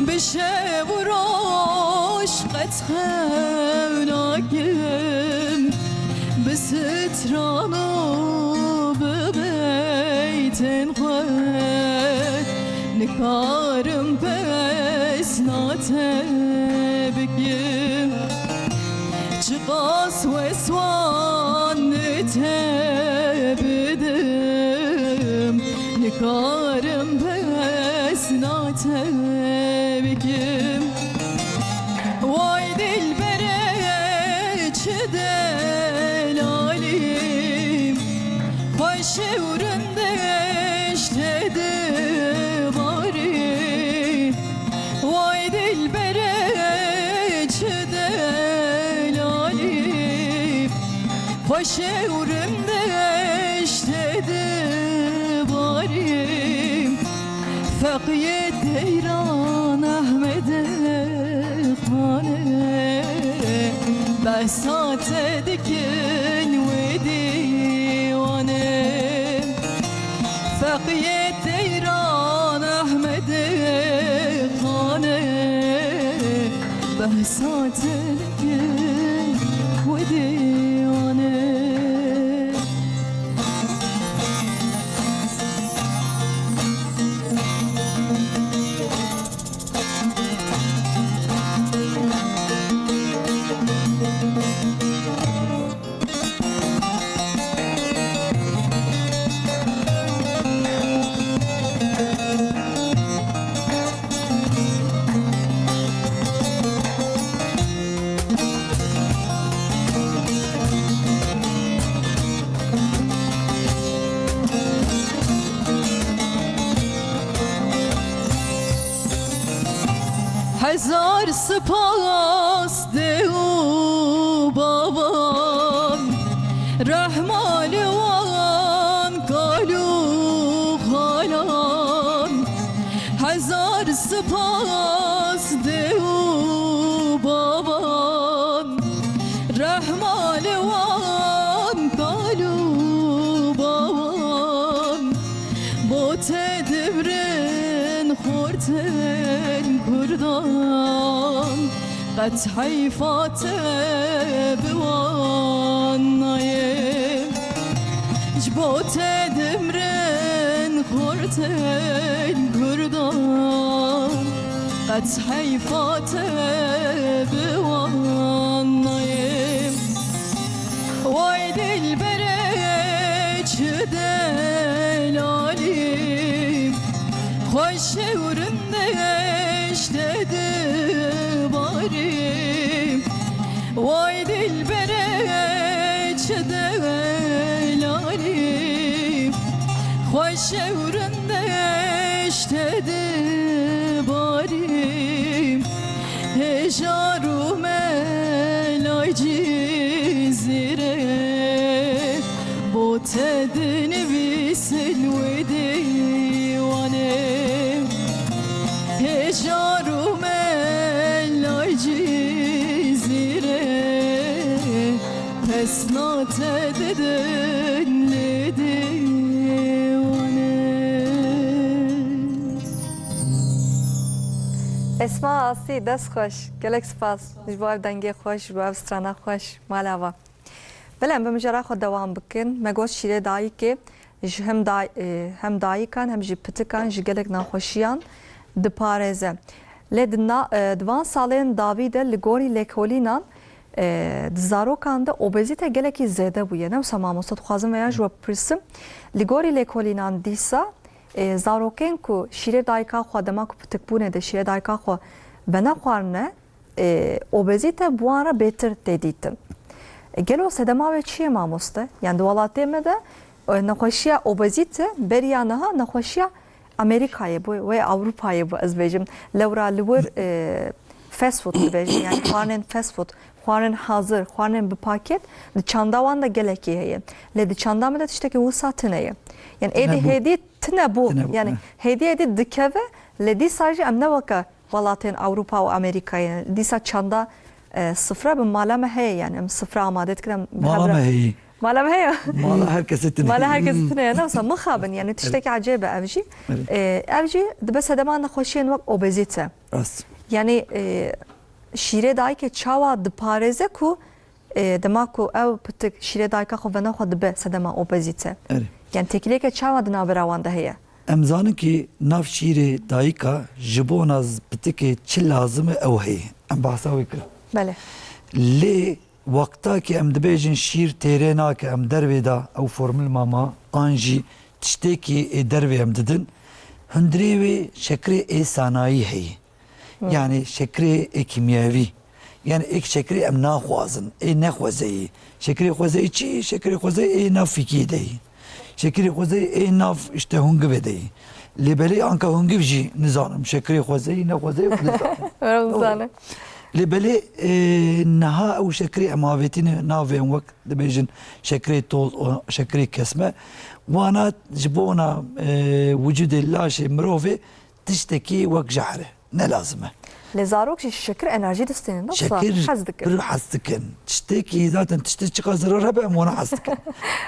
Bişe vuruş qetxe nakim Bistranı bebeytin xwe Nikarim pes natebikim Çıqas weswan nitebidim Nikarim pes natebikim Vay dilbere çedelalim Vay şevrinde işledi bari Vay dilbere çedelalim Vay şevrinde işledi bari Fakiye Deyran Ahmet'e khane Yeteran Ahmet'e Khane Behsat'e Vediyane Hazar spas de u babam Rahmali wan kalu khalam Hazar spas de u babam Rahmali wan kalu babam Bote devren khorten kurdan قد حيفات بوانايم جبوت دمرن خورتن كردان قد حيفات بوانايم وايد البرج دلالي خوش ورندش دباري وايد البرج دلالي خوش ورندش دباري هجارو ملاجي زيره بوت دنبيس الوديوانه هجارو ملاجي زيره پسنات ددن لديوانه اسما آسی دست خوش گلک سپاس جواب دنگی خوش جواب سترانه خوش مالاوا بلن بمجرد خود دوام بکن مگوش شیره دایی که هم دایی کن هم جی پتکن جی گلک ناخوشیان دپارزه دوان سالین داویده لگوری لکولینان دزاروکان da obezite geleki zede bu yene samamosta xwazim veya jwa pırsim ligori lekolinan disa zaroken ku şire dayka xwa dema ku pitikbune de şire dayka xwa bena xwarne obezite bu ara betir deditin gelo sedema ve çiye mamosta yani duvalatê me de nexweşiya obezite beriya niha nexweşiya Amerikayê bu ve Avrupayê bu ez bêjim lewra li wir fast food dibêjin yani xwarinên fast food xwarin hazır, xwarin bi paket di çanda wan da gelekî heye. Lê di çanda me de tiştekî wisa tune ye. Yani êdî hêdî tune bu. Yani hêdî dikeve lê dîsa jî em ne weke welatên Awropa û Amerîkayê. Dîsa çanda sıfra bi mala me heye yani em sıfra amade dikirin. Mala me heye. Mala me heye. Mala herkese tune. Mala herkese tune ye. Newsa mixabin yani tiştekî acêbe ev jî. Ev jî dibe sedema nexweşiyên wek obezite. Rast. Yani şîrê dayîkê çawa diparêze ku dema ku ew pitik şîrê dayîka xwe vena xwe dibe sedema obezite. Yani tekilêke çawa di navbera wan de heye. Em zanin ki nav şîrê dayîka ji bo naz pitikê çi lazim e ew heye. Em behsa wê kirin. Bele. Lê wexta ki em dibêjin şîr têrê nake em dervê da ew formül mama an jî tiştekî ê dervê em didin hundirê wê şekrê ê sanayî heye. Yani şekrê kimyavî yani ek şekrê em naxwazin ê nexwezeyî şekrê xwezeyî çi şekrê xwezeyî ê nav fikî deyî şekrê xwezeyî ê nav işte hungivê deyî lê belê anka hungiv jî nizanim şekrê xwezeyî nexwezeyî Zane. lê belê niha ew şekrê em avêtîne navê wek dibêjin şekrê toz şekrê kesme wana ji bo na vücudê laşê mirovê tiştekî wek jehre ne lazim e. Li zarok jî şekir enerjî distênin. Şekir hez dikin. bir hez dikin. Tiştekî zaten tiştê çıka zarar hebe em wana hez dikin.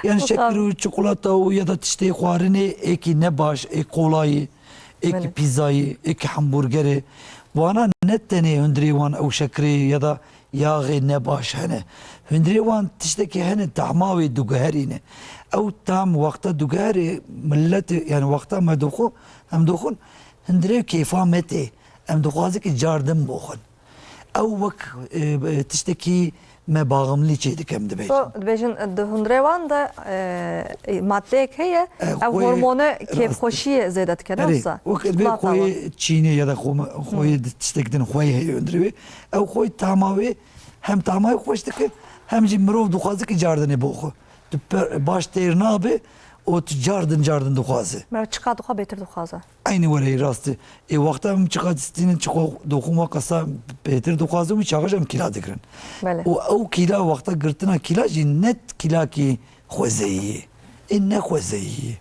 Yani şekir û çikolata û ya da tiştê xwarinê êkî ne baş, ê kolayî, êkî Evet. pîzayî, êkî hemburgerê. Wana ne tenê hundirê wan ew şekirê ya da yaغê ne baş hene. Hundirê wan tiştekî hene tahma wê dugerîne. Ew tam wexta dugerê milletê yani wexta me dixwe em dixwin hundirê kêfa me tê. Em dixwazikî cardin boxin. Ew wek tiştekî me bağımlî çê dikim dibêjin. Dibêjin di hundirê wan de maddeyek heye ew hormonu kêfxweşiyê zêde dike Erê, nefsa. wek divê xwê Çînê ya da xwê tiştek din xwê heye hundirê wê ew xwê tama wê hem tamayê xweş dike hem jî mirov dixwazikî cardinê boxwe. Tu baş têr nabe û tu cardin dixwaze. Me çıka dixwa bêtir dixwaze. Aynı vereyê rastî. Wexta em çiqa distînin çiqa doxûn wa qesa pêtir dixwazin wî çaxej em kîla dikirin. Bele. û ew kîla wexta girtina kîla jî net kîlakî xwezeyî ye. Ne xwezeyî ye.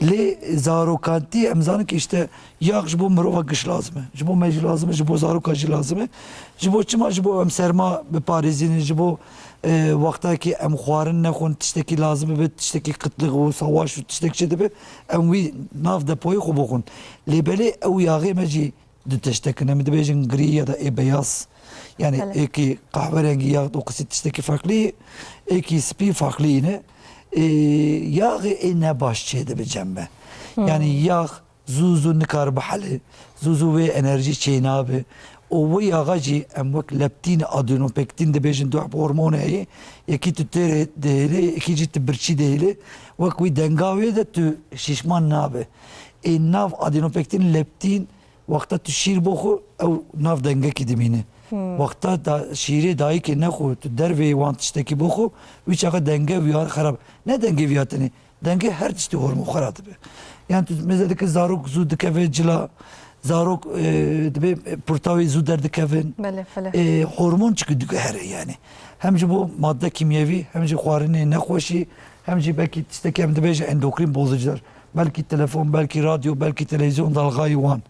Lê zarokatî em zanin ki işte yağ ji bo mirova giş lazim e. Ji bo me jî lazim e, ji bo zaroka jî lazim e. Ji bo çima ji bo em serma biparêzînin ji bo wextakî em xwarin nexwin tiştekî lazim e tiştekî qitliq û sawaş û tiştek çi dibe em wî nav depoyê xwe bixwin. Lê belê ew yağê me jî du tiştekin em dibêjin girî ya da ê beyaz. Yani Evet. êkî qehwerengî yağ o qisî tiştekî farklî êkî spî farklî ne. Yağı ne baş çê dibicem me. Yani yağ zû nikar bihelê, zû wê enerjî çê nabe. O wê yağa jî em wek leptîn adrenopektin dibêjin du hormon heye. Yekî tu têrê dihêlê, yekî jî tu birçî dihêlê. Wek wî denga wê de tu şîşman nabe. Nav adrenopektin leptîn wexta tu şîr boxwe ew nav dengekî dimîne. Wexta da şîrê dayîkê nexwe tu dervê wan tiştekî boxwe wî çaxa denge wî xerab. Ne denge wî hatine? Denge her tiştî hormon xera dibe. Yani tu mesela dike zarok zû dikeve cila, zarok dibe purtavê zû derdikevin. Bele bele. Hormon çıkı digehere yani. Hem jî bu madde kimyevi, hem jî xwarinê nexweşî, hem jî belkî tiştekî em dibêje endokrin bozucular. Belkî telefon, belkî radyo, belkî televizyon dalgayî wan.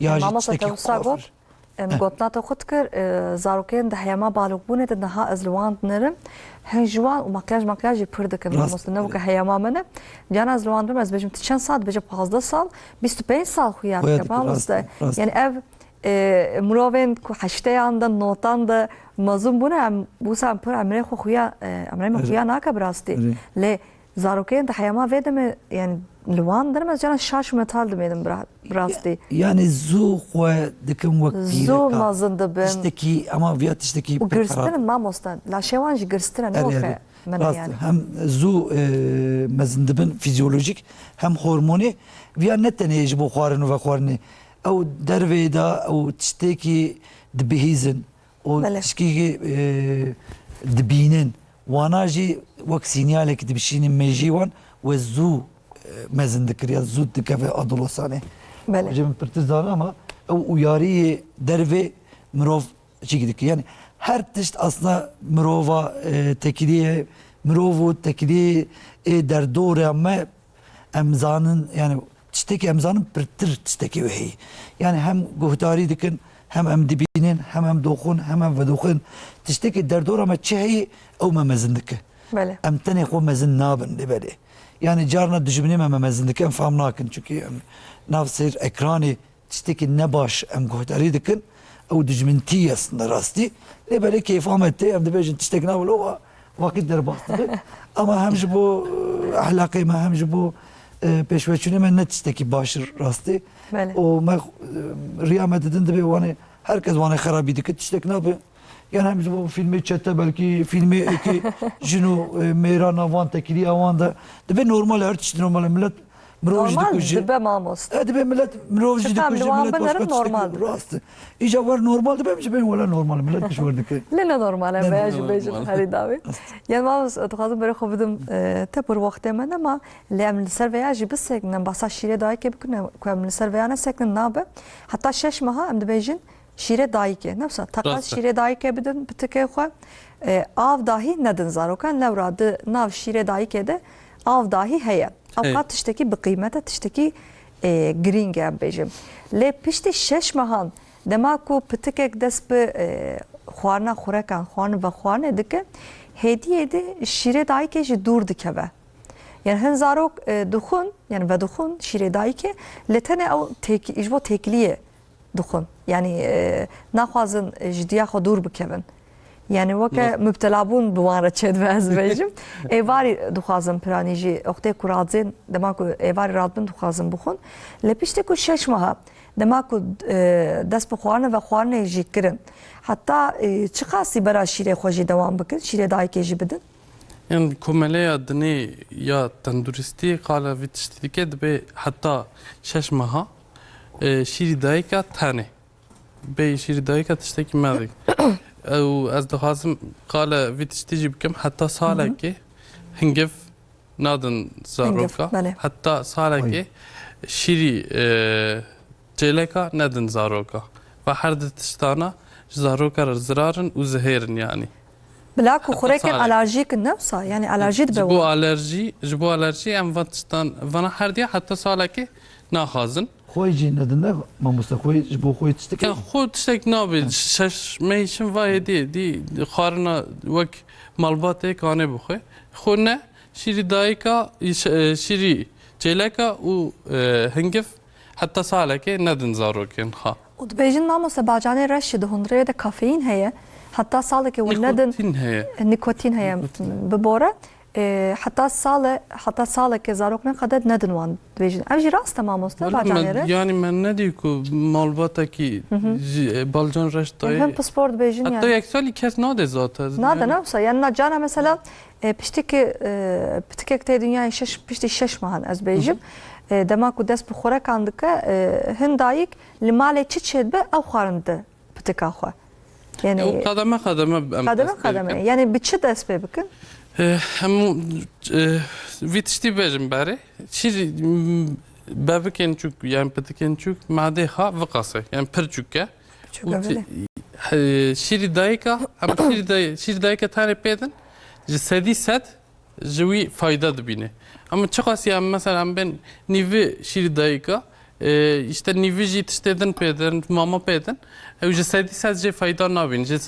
Ya jî Mamasa tiştekî tewsa got. xwafir. Em gotnata xwe dikir zarokên di heyema balokbûnê de niha ez li wan dinirim. Hin ji wan û makyaj jî pir dikin. Rast. Ne weke heyema me ne. Cana ez li wan dirim ez bêjim tu çend sal dibêje 15 sal 25 sal xuya Xuya dike. dike, Mamoste. rast. Yani ev mirovên ku heşteyan da notan da mezûn bûne em wisa pir emrê xwe xuya emrê me xuya nake bi rastî. Lê zarokên di heyema vê de me yani li wan dirim ez cana şaş û metal dimêdim bi rastî. Yani zû xwe dikim wek Zû mezin dibin. tiştekî ama viya tiştekî û girstirin mamoste. Laşêwan jî girstirin ne weke me ne yani. Hem zû mezin dibin fizyolojik hem hormonî viya ne tenê ji bo xwarin û vexwarinê. Ew dervê da ew tiştekî dibihîzin û Bele. tiştekî dibînin. Wana jî wek sinyalekî dibişînin mêjî wan we zû mezin dikir ya zû dikeve adolosanê. Bele. Hocam pirtir zana ama ew uyariyê dervê mirov çî dikir. Yani her tişt aslında mirova tekiliye mirov û tekiliyê derdora me em zanin yani tiştekî em zanin pirtir tiştekî wê heye. Yani hem guhdarî dikin hem em dibînin hem em doxun hem em vedoxin tiştekî derdora me çi heye ew me mezin dike. Bele. Em tenê xwe mezin nabin libelê. Yani carna dijminê me mezin dikin fam nakin çünkü em nav ser ekranê tiştekî ne baş em guhdarî dikin ew dijmintî aslında rastî. Libelê kêfa me tê em dibêjin tiştek nabin o vakit derbas dibe. Ama hem ji bo ahlakê me hem ji bo pêşveçûnê me ne tiştekî başir rastî. Bele. O me riya me didin dibe wanê herkes wanê xerabî dike tiştek nabe. Yani hem bu filmi çete belki filmi ki jino mêrana van tekiliya wan da dibe normal her tişt normal millet mirov jî Normal dikuje. dibe mamoste. Dibe millet mirov jî Şefem, dikuje divan millet binerim, başka normal tiştek dibe. rast. İca var normal dibe mi ben wala normal millet piş var dike. Lene normal em veya jî normal. bêjin herî davê. Yani mamos dixwazim berê xwe bidim te pir wextê me ama lê em li ser veya jî bisekinin em basa şîrê dayîkê bikin ku em li ser veya nesekinin nabe. Heta 6 meha em dibêjin şîrê dayîkê. Ne wisa taqas Rast e. şîrê dayîkê bidin bi tikê xwe. Av dahî nedin zarokan lewra di nav şîrê dayîkê de av dahî heye. Hey. Ew tiştekî bi qîmete tiştekî girîng em bêjim. Lê piştî 6 mehan dema ku pitikek dest bi xwarina xurekan xwarin ve xwarinê dike hêdiyê de şîrê dayîkê ji dûr dikeve. Yani hin zarok dixwin yani vedixwin şîrê dayîkê li tenê ew ji bo têkiliyê dixwin. Yani naxwazin ji diya xwe dûr bikevin. Yani weke müptelabûn bi wan re çêdibe ez bêjim. Êvarî dixwazin piranî jî oxtê ku radzên dema ku êvarî radbin dixwazin bixwin. Li piştê ku 6 meha dema ku dest bi xwarinê ve xwarinê jî kirin. Heta çi qasî bera şîrê xwe jî dewam bikin, şîrê dayîkê jî bidin? Yani komeleya dinê ya tenduristî qala vî tiştî dike dibe heta 6 meha şîrî dayîka tenê. Bê şîrî dayîka tiştekî me dik. Ew ez dixwazim qala vî tiştî jî bikim heta salekê hingiv nadin zaroka. bele. Heta salekê şîrî cêleka nedin zaroka. Ve her di tiştana ji zaroka re zirarin û zihêrin yani. Bila ku xurekên salek. alerjîk in newsa yani alerjî dibe Ji bo wan. alerjî em van tiştan vana her diye heta salekê naxwazin. Xwe jî nedin ne mamosta xwe ji bo xwe tiştekî. Ya xwe tiştek nabe şeş meyşin va hediye di xwarina wek malbatê kanê bixwe. Xwe ne şîrî dayîka şîrî cêleka û hingiv heta salekê nedin zarokên ha. û dibêjin mamosta bacanê reş jî di hundirê de kafeîn heye. Heta salekê wan nedin Nikotin heye. nikotin heye bibore. Heta salekê zarok neqede nedin wan dibêjin. Ev jî rast e mamosta bacanê re. Yani men ne diyor ku malbatekî balcan reş Hem dayê. pispor dibêjin Hatta yani. yek salî kes nade zaten. Nade newsa yani cana mesela piştîkê pitikek tê dünyayê piştî 6 mehan ez bêjim. Dema ku dest bi xurekan dike hin dayîk li malê çi çêdibe ew xwarin di pitika xwe. Yani Kademe kademe yani bi çi dest pê bikin? Hemû vî tiştî bêjim berê şîr bebikên çûk yani pitikên çûk madê ha viqase yani pir çûk e. Şîrî dayîka em şîrî dayîka tenê pêdin ji sedî sed ji wî fayda dibîne. Ama çi qasî em mesela em bên nîvî şîrî dayîka işte nîvî jî tiştê din pêdin mama pêdin ew ji sedî sed jê fayda nabîn ji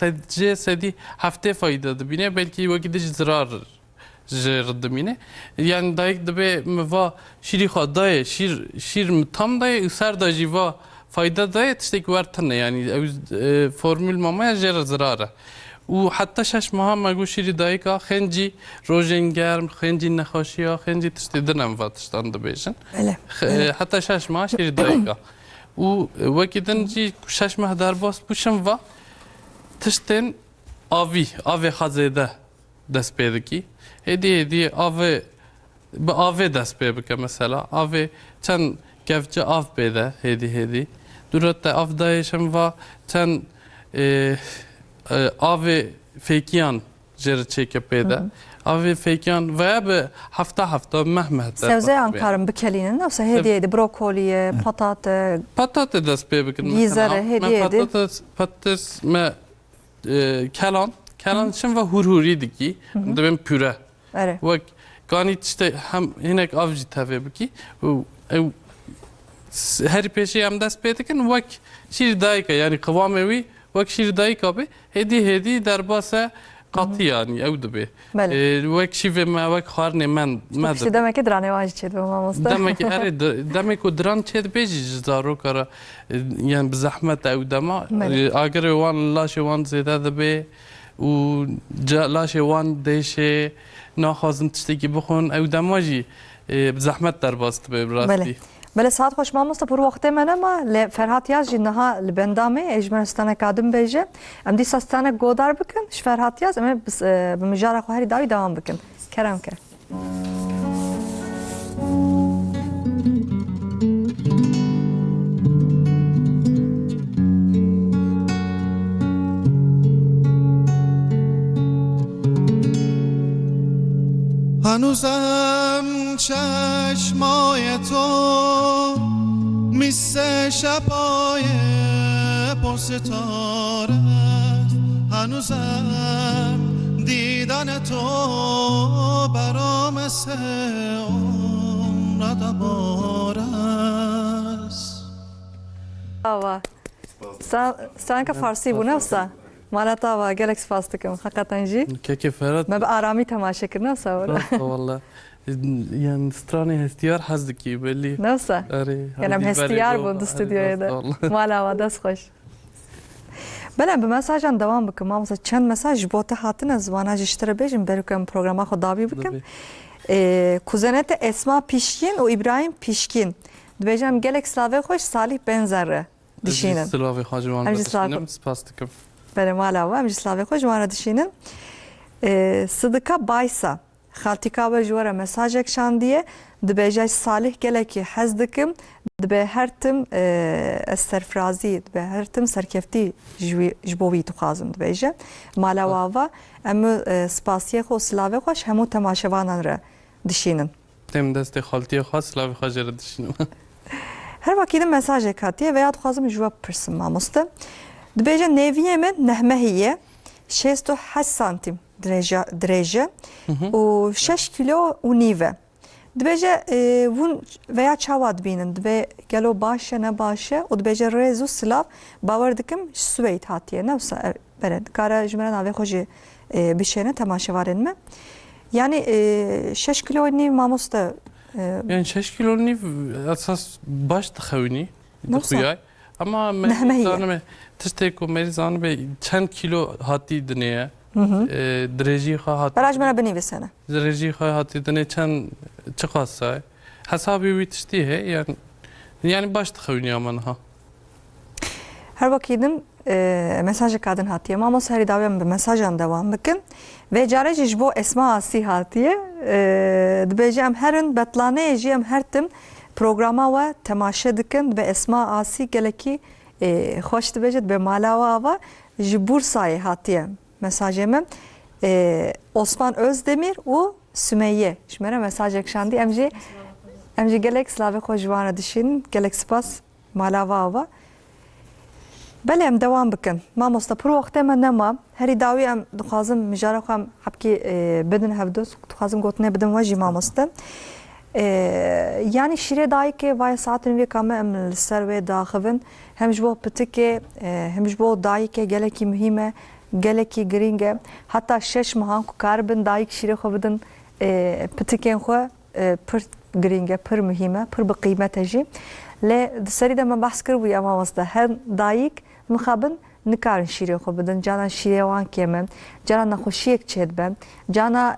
sedî heftê fayda dibîne belkî wekî de ji zirar ji dibîne. Yani dayîk dibe mi va şîrî xwe daye şîr mi tam daye û ser da jî va fayda daye tiştekî wertin e yani ew formül mamaya jê re zirar e. û heta 6 meha me got şîrî dayîka xencî rojên germ, xencî nexweşiya, xencî tiştê din em va tiştan dibêjin. Heta 6 meha şîrî dayîka. û wekî din jî 6 meh derbas bûşin va tiştên avê xezê de dest pê dikî. Hêdî bi avê dest pê bike mesela. Avê çend gevçe av pê de hêdî. Duret te av dayêşin va çend avê fêkiyan jê re çêke pê de. Avê fêkiyan veya bi hefta meh de. Sevzeyan karin bikelînin newsa hêdiyê de brokoliye, patate, Patate dest pê bikin. Gîzere, hêdiyê de. Patates me kelan çin ve hurhurî dikî. Dibin püre. ere. Wek ganî tişte hem hinek av jî tevê bikî. Ew herî pêşî em dest pê dikin wek şîrî dayîka yani kıvamê wî wek şîrî dayîka bê hêdî derbase qatî yani ew dibe. Wek şîvê me wek xwarinê me Piştî demek ki diranê wan jî çêdibe mamosta. Demek ku diran çêdibê jî ji zarokê re yani bi zehmet ew dema agirê wan laşê wan zêde dibe û laşê wan değişê naxwazin tiştekî bixwin ew dema jî bi zehmet derbas dibe rastî. Bele saat xoş mamosta pur wextê me nema lê Ferhat Yaz jî niha li bendamê ê ji me staneka din bêje em dîsa stanek godar bikin ji Ferhat Yaz em ê bi mijara xwe herî dawî dewam bikin. Kerem ke. هنوزم چشمای تو مثل شبای پرستاره است هنوزم دیدن تو برام مثل عمر دوباره است. Ava. Stranka Farsi bu nefsa. Malata va gelek sfastıkım hakikaten jî. Keke Ferhat Me bi aramî temaşe kir nefsa wara. valla yani stranê hestiyar hez dikî belli. Nefsa. Yani em hestiyar bûn di stüdyoya da. Mala va dest xweş. Belem bi mesajan devam bikim. Ma mesela çend mesaj ji bo te hatine zivana jî ji te re bêjim berû em programa xwe davî bikim. Kuzenete Esma Pişkin û İbrahim Pişkin. Dibêjim gelek slavê xweş Salih benzer re dişînin. Silavê xwe Em ji jî wan slavê- dişînim spas dikim. Bere mala ve em ji slavê xwe ji wan re dişînin. Sıdıka Baysa xaltîka we ji we re mesajek şandiye dibêje Salih gelekî hez dikim dibe her tim ez serfirazî dibe her tim serkeftî ji bo wî dixwazim dibêje mala wava em spasiyê xwe û silavê xwe ji hemû temaşevanan re dişînin. Tem destê xaltiye xwe silavê xwe jê re dişînim. Her vakî din mesajek hatiye veya dixwazim ji we bipirsim mamoste. Dibêje neviyê min nehmehî 68 santim dirêje û 6 kilo û nîv e. Dibêje hûn veya çawa dibînin dibe gelo baş e ne baş e û dibêje rêz û silav bawer dikim ji Swêd hatiye newsa bere dikare ji me re navê xwe jî bişêne temaşevarên me. Yani 6 kilo nîv mamoste Yani 6 kilo nîv esas baş dixewînî Nasıl? dixuyay. Ama Nehmehî ye. zanime tiştê ku me zanime çend kilo hatî dinê dirêjî xwe hatî beraj me re binivîsene. dirêjî xwe hatî dinê çend çi qasa hesabê wî tiştî he yani baş dixewînî aman ha. Her vakî din mesajek kadın hatiye mamos herî davê bi mesajan devam bikin ve care jî ji bo Esma Asî hatiye dibêje em herin betlaneyê jî em her tim programa we temaşe dikin ve Esma Asî gelekî xweş dibêje dibe mala we ava ji Bursayê hatiye mesajê min Osman Özdemir û Sümeyye ji me re mesajek şandî em jî gelek silavê xwe ji wan re dişînin gelek spas mala we ava. Belê em devam bikin. Mamosta pir wextê me nema. Herî dawî em dixwazim mijara xwe em hepkî bidin hevdost. Dixwazim gotinê bidin we jî mamoste. Yani şîrê dayîkê vay saetên wê ka me em li ser wê daxivin. Hem ji bo pitikê hem ji bo dayîkê gelekî mühîm e, gelekî giring e. Heta 6 mehan ku karibin dayîk şîrê xwe bidin pitikên xwe pir giring e, pir mühîm e, pir bi qîmet e jî. Lê di serî de me behs kiribûye mamoste her dayîk mixabin nikarin şîrê xwe bidin, cana şîrê wan kêm e, cana nexweşiyek çê dibe, cana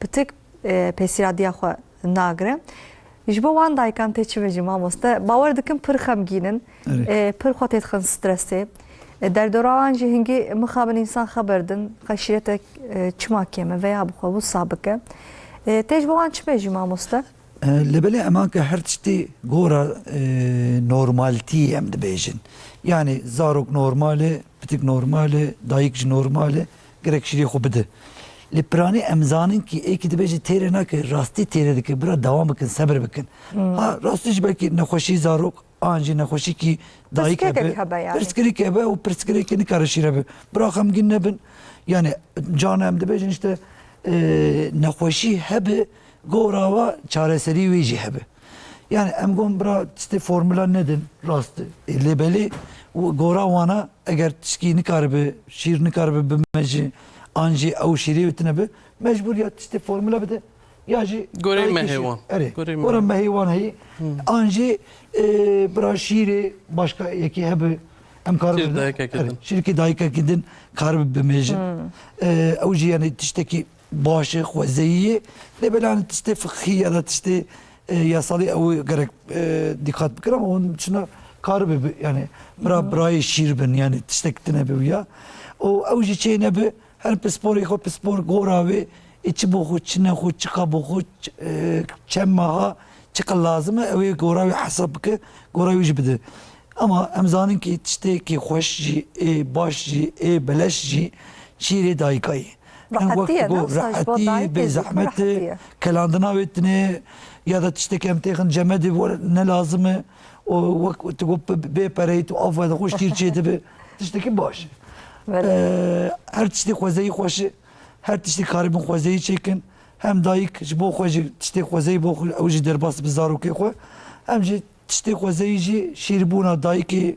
pitik pêsîradiya xwe nagire. Ji bo wan dayîkan tê çi vêjî mamoste bawer dikim pir xemgînin, pir xwe tê dixin stresê. Derdora wan jî hingî mixabin însan xeber din, xwe şîretek çima kêm e veya bi xwe wisa bike. Tê ji bo wan çi bêjî mamoste? Lebelê eman ki her tiştî gora normaltî em dibêjin. Yani zarok normale, pitik normale, dayîk jî normale, gerek şîrê xwe bide. Li piranî em zanin ki êkî dibêjî têrê nake, rastî têrê dike, bira dewam bikin, sebir bikin. Ha rastî jî belkî nexweşî zarok, an jî nexweşîkî dayîk Pirsgirêkek hebe yani. Pirsgirêk hebe û pirsgirêkê nikare şîre be. Bira xemgîn nebin. Yani cana em dibêjin işte nexweşî hebe gora ve çareserî wê jî hebe. Yani em gon bira tiştê formula nedin rast lêbelê gora wana eger tişkî nikaribe şîr nikaribe bime jî an jî ew şîrê witine be mecbur ya tiştê formula bide ya jî Gorê mehêwan. Gora mehêwan heyî an jî bira şîrê başka yekî hebe em karibin şîrkî dayîkekî din karibe bimêjin ew jî yani tiştekî başı xwezeyî lêbelan tiştê fiqhî ya da tiştê yasalî ew gerek dikkat bikir ama onun içine karibe yani birayê şîr bin yani tiştek tune be ya o ew jî çê nebe her pisporê xwe pispor gora wê çi bo xwe çi ne xwe çi qa bo xwe çem meha çi qil lazim e ew ê gora wê hesab bike gora wî jî bide ama em zanin ki tiştekî xweş jî baş jî beleş jî şîrê dayîkayê rahatî bê zehmetê kelandina wê tune ya da tiştekî em têxin cemedê ne lazim e o wek tu bê pereyî tu av ve xwe şîr çê dibe tiştekî baş her tiştê xwezeyî xweş e her tiştê karibin xwezeyî çêkin hem dayîk ji bo xwe jî tiştê xwezeyî bo ew jî derbas bi zarokê xwe hem jî tiştê xwezeyî jî şîrbûna dayîkê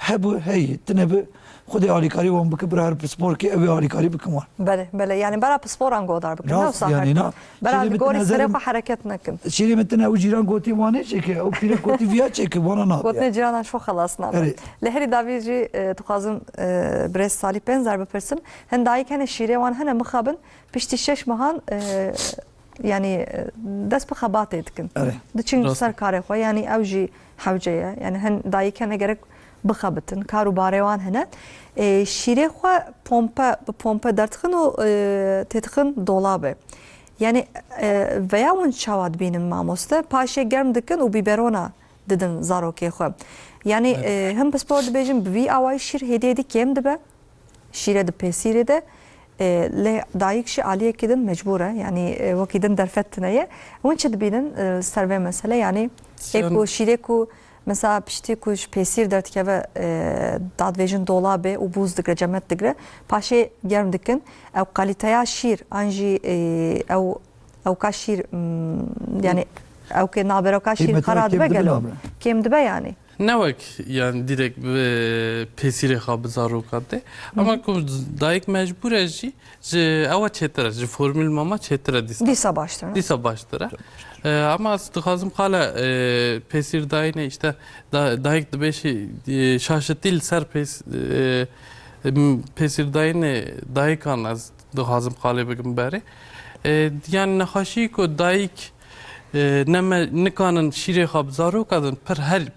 هبو هي تنبه خودی آلیکاری وام بکه برای هر پسپور که اوی آلیکاری بکم وان بله بله يعني برا بسبوران قدر بكن راست يعني نا برا شيري الجوري متنازل- سرقة حركات نكن شیری متنا او جیران گوتی وانه چکه او پیره گوتی ویا چکه وانا نا قلت جيرانا شو خلصنا أري. لهري دافيجي تقازم بريس سالي بنزر بپرسم هن داي كان الشيري وان هنا مخابن بيشتي شش مهان يعني دس بخباتي تكن أري. دچين راست. سر كاري خو يعني اوجي حوجيه يعني هن داي كان جرك بخبتن كارو باريوان هنا شيري خو بومبا درتخن و تتخن دولابه yani veya on çavat benim mamosta paşa germ dikin u biberona dedin zaroke xwe yani hem paspor dibêjin bi away şîr hediye dikem dibe şîre de pesîre de le dayık şi aliye kidin mecbura yani vakidin derfettineye on çi dibinin serve mesele yani eko şîre ku mesela pişti kuş pesîr dertkeve dadvejin dolabı u buz digre cemet digre paşa germ dikin ev kaliteya şîr anji ev ka şîr yani ev ke nabera ka şîr Kıymetine xara dibe kem dibe gelo nabera. kem dibe yani نوک یعنی دیرک به پسیر خواب زارو کرده اما کو دایک مجبور جی ج اوا چتره ج فرمول ماما چتره دیس disa başlar دیسا baştıra ama tıkazım kala pesir dayine işte dayık da beşi şaşırtil ser pesir dayine dayık anaz tıkazım kala bugün beri yani nahaşi ko dayık نکانن شیره خواب زارو کردن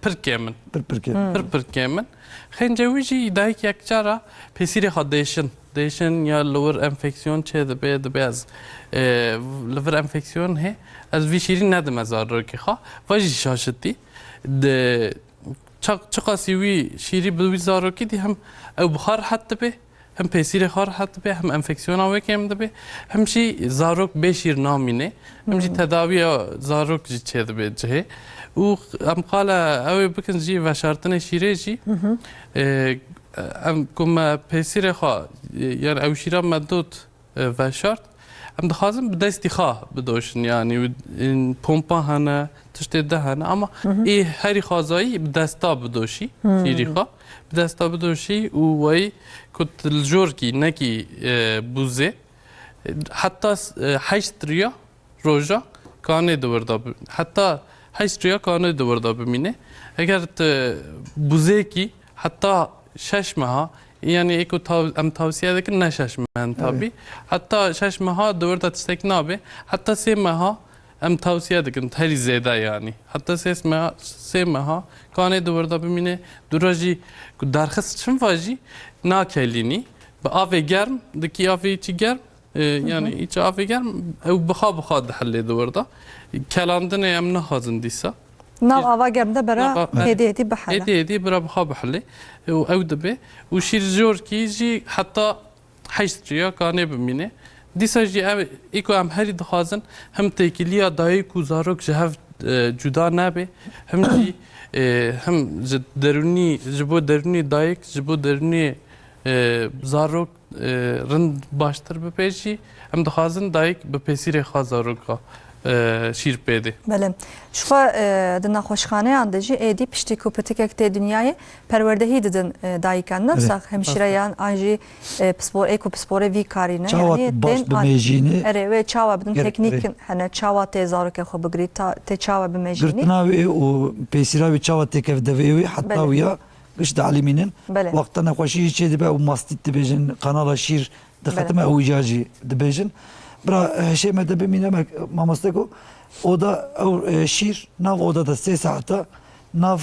پر کمن پر که پر کمن خنجویجی دایک یک جارا پسیری خواد دیشن یا لور انفکسیون چه دبه از لور انفکسیون he از وی شیری ندم از زارو که خواه واجی شاشتی چقاسی وی شیری بدوی زارو کی دی هم او بخار حتی به هم پسیری خار حتی به هم انفکسیون آوه کم دبه هم شی زاروک بشیر نامینه هم جی تداوی زاروک جی چه دبه جه و ام قاله اوه بکن جی و شرطن شیره جی ام کم پسیری خواه یعنی او شیره مدود و شرط ام دخوازم به دستی خواه بدوشن یعنی پومپا هنه تشتی ده هنه اما ای هری خوازایی به دستا بدوشی شیری خواه به دستا بدوشی و وی کت الجور کی نکی بوزه حتی 8 ریا روزا کانه دوردا حتی 8 ریا کانه دوردا بمینه اگر بوزه کی حتی 6 ماه yani eko tavsiye ederken ne şaşmayan tabi. Hatta şaşmaha dörde tistek nabi. Hatta semaha em tavsiye ederken her zeda yani. Hatta semaha kane dörde bimine duraji darxas çim vaji nakelini. Ba ave germ deki ave içi germ yani içi ave germ ev bxa dahalle dörde. Kelandın em ne hazın disa. nav ava germde bera Nav- hediye edi bhala هدي برا بخاب حلي او دبي وشير جور كيجي حتى حيث ريا كاني بمينه دي سجي ايكو ام هري دخازن هم تيكيليا دايكو زاروك جهف جدا نابي هم جي هم دروني جبو دروني دايك جبو دروني زاروك رند باشتر بپیجی هم دخازن دايك بپیسیر خازاروكا شیر پیده بله شو دنا خوشخانه اندجی ادی پشتی کوپتیک ته دنیای پروردهی ددن دایکان نفسخ همشیریان انجی پسپور اکو پسپور وی کارینه çavat baş bimejini اره و چاوا بدن Gerek, تکنیک evet. هنه چاوا ته زارو که خو بگری تا ته چاوا بمجینی gırtına ve o pesira ve çavat tekev devevi hatta Bele. uya işte aliminin Bele. vaktana koşu içe dibe o mastit dibejin kanala şir dikkatime o icacı dibejin bra şey medebe mine mamasteko o da şir nav odada 3 saate nav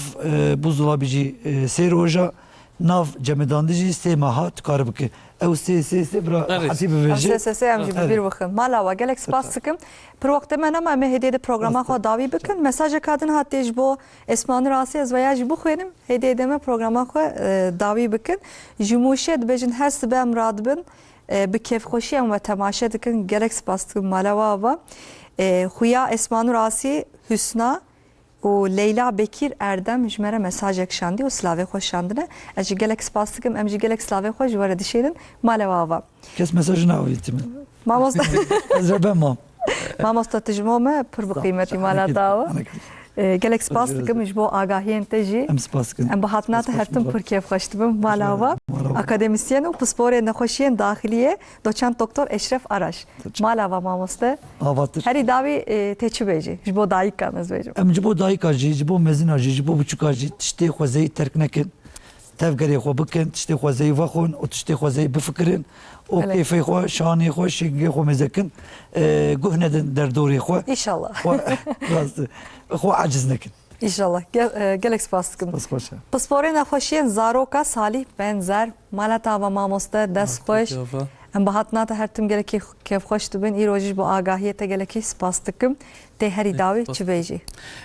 buzdolabici seroja nav cemedandici semaha tukarıbki ev se bra Evet. hasibe veje اساسا ام جي بير وخم مالا وا جالك سباس سكم پر وقت ما انا ما هديه برنامج خو داوي بكن مساج كادن هاتيج بو اسمان راسي از وياج بو خينم هديه دما برنامج خو داوي بكن جموشت بجن هر سبام رادبن بكيف خوشي ام تماشا دكن جالك سباس مالا وا خويا اسمان راسي حسنا و Leyla Bekir Erdem jmere mesaj ekşandi u slave xoşandine eji gelek spastıkım emji gelek slave xoş var dişerin malevava kes mesajını avitimi mamos ezrebem mam mamos tatijmo me pır bu kıymeti mala dava gelek spas dikim ji bo agahiyên te jî Em spas dikin. em bi hatnata her tim pir kêfxweş dibim malava Malava. akademisyen û pisporê nexweşiyên daxiliyê doçent doktor Eşref Araş. Malava mamoste. Avatır. Herî dawî tê çi bêjî ji bo dayîka ez bêjim. Em ji bo dayika jî, ji bo mezina jî, ji bo biçûka jî tiştê xwezeyî terk nekin. Tevgerê xwe bikin, tiştê xwezeyî vexwin û tiştê xwezeyî bifikirin. O Evet. keyfê xwe, şanê xwe, şingê xwe mezekin. Guh nedin derdorê xwe. İnşallah. Rastı. Xwe aciz nekin. İnşallah. Gelek spas dikim. Bas xweş e. Pisporê nexweşiyên zaroka Salîh Benzer malata ve mamoste dest xweş. Em bi hatnata her tim gelekî kêfxweş dibin îro jî ji bo agahiyê te gelekî spas dikim. Tê herî dawî çi bêjî?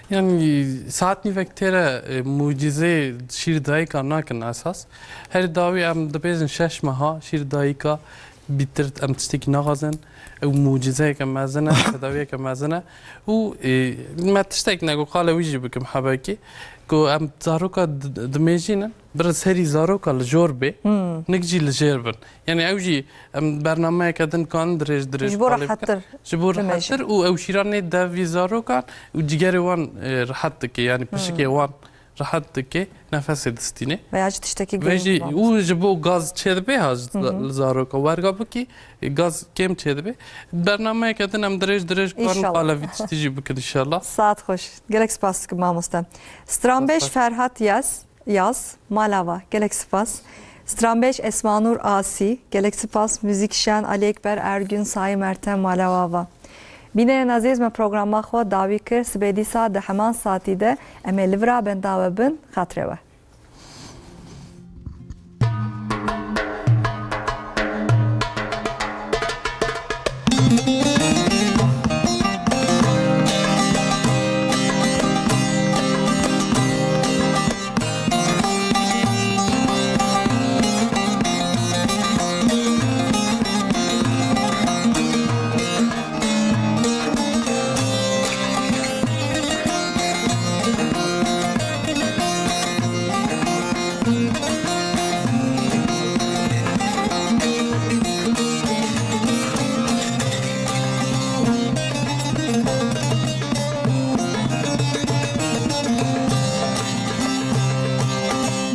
Yani saat nivektere mucize şir dayika nakin esas. Her davi em dibêjin 6 meha şir dayika bitir em tiştekî naxazin. Ew mucizeyeke mezin e, tedaviyeke mezin e. û me tiştek ne got qala wî jî bikim hebekî. Ku em zaroka dimêjînin biraz herî zaroka li jor bê. Nik jî li jêr bin. Yani ew jî em bernameyeke din kan dirêj Ji bo rehettir. Ji bo dimêjin. rehettir û ew şîranê dev vî zarokan û cigerê wan rehet dike yani pişikê wan rehet dike nefesê distîne. Veya ji tiştekî Ve jî girîn. û ji bo gaz çêdibe ha li zaroka werga bikî gaz kêm çêdibe. Bernameyeke din em dirêj kan İnşallah. qala vî tiştî jî bikin inşallah. Saat hoş. Gelek spas dikim mamoste. Stranbeş Spas. Ferhat Yaz malava. Gelek spas. Stranbeş Esmanur Asi. Gelek spas. Müzik şen Ali Ekber Ergün Sayı Mertem malava. Bine aziz me programa xwe dawî kir sibê dîsa di heman satî de em ê li vira benda we bin xatirê we.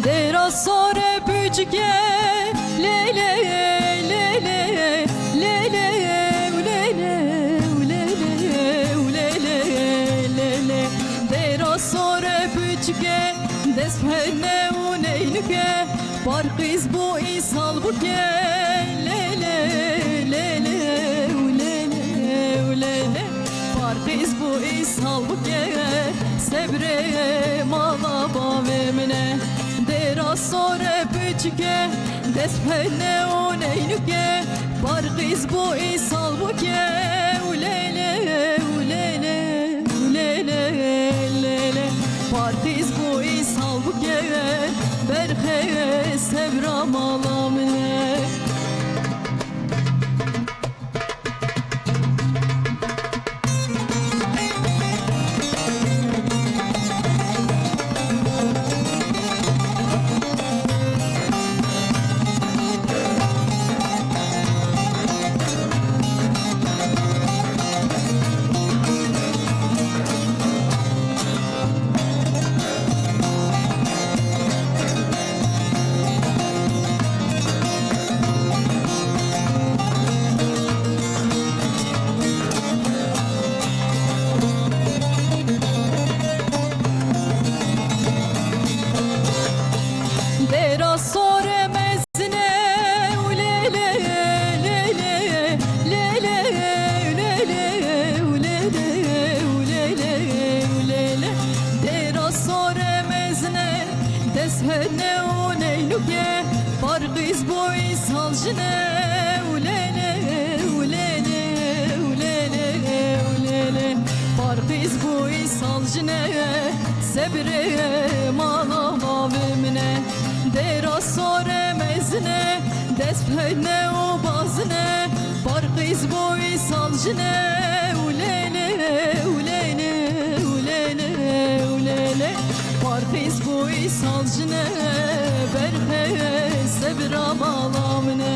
Dera sore bücge lele lele lele ulele ulele ulele lele Dera sore bücge despene uneynuke Barqiz bu isal buke lele lele ulele ulele Barqiz bu isal buke sebre mala bavemine Dera sore bücge despene uneynuke Barqiz bu isal buke ulele ulele ulele ulele Barqiz bu isal buke berhe sevra malamine Dera sore mezine ulele lele lele ulele ulele ulele ulele Dera sore mezine deshene uneynuke Barqiz bu isal jine ulele ulele ulele ulele Barqiz bu isal jine sebre mala mavimine Dera sore mezne despene o bazne Barqiz bu isal jine ulele ulele ulele ulele Barqiz bu isal jine berhe sebra malamne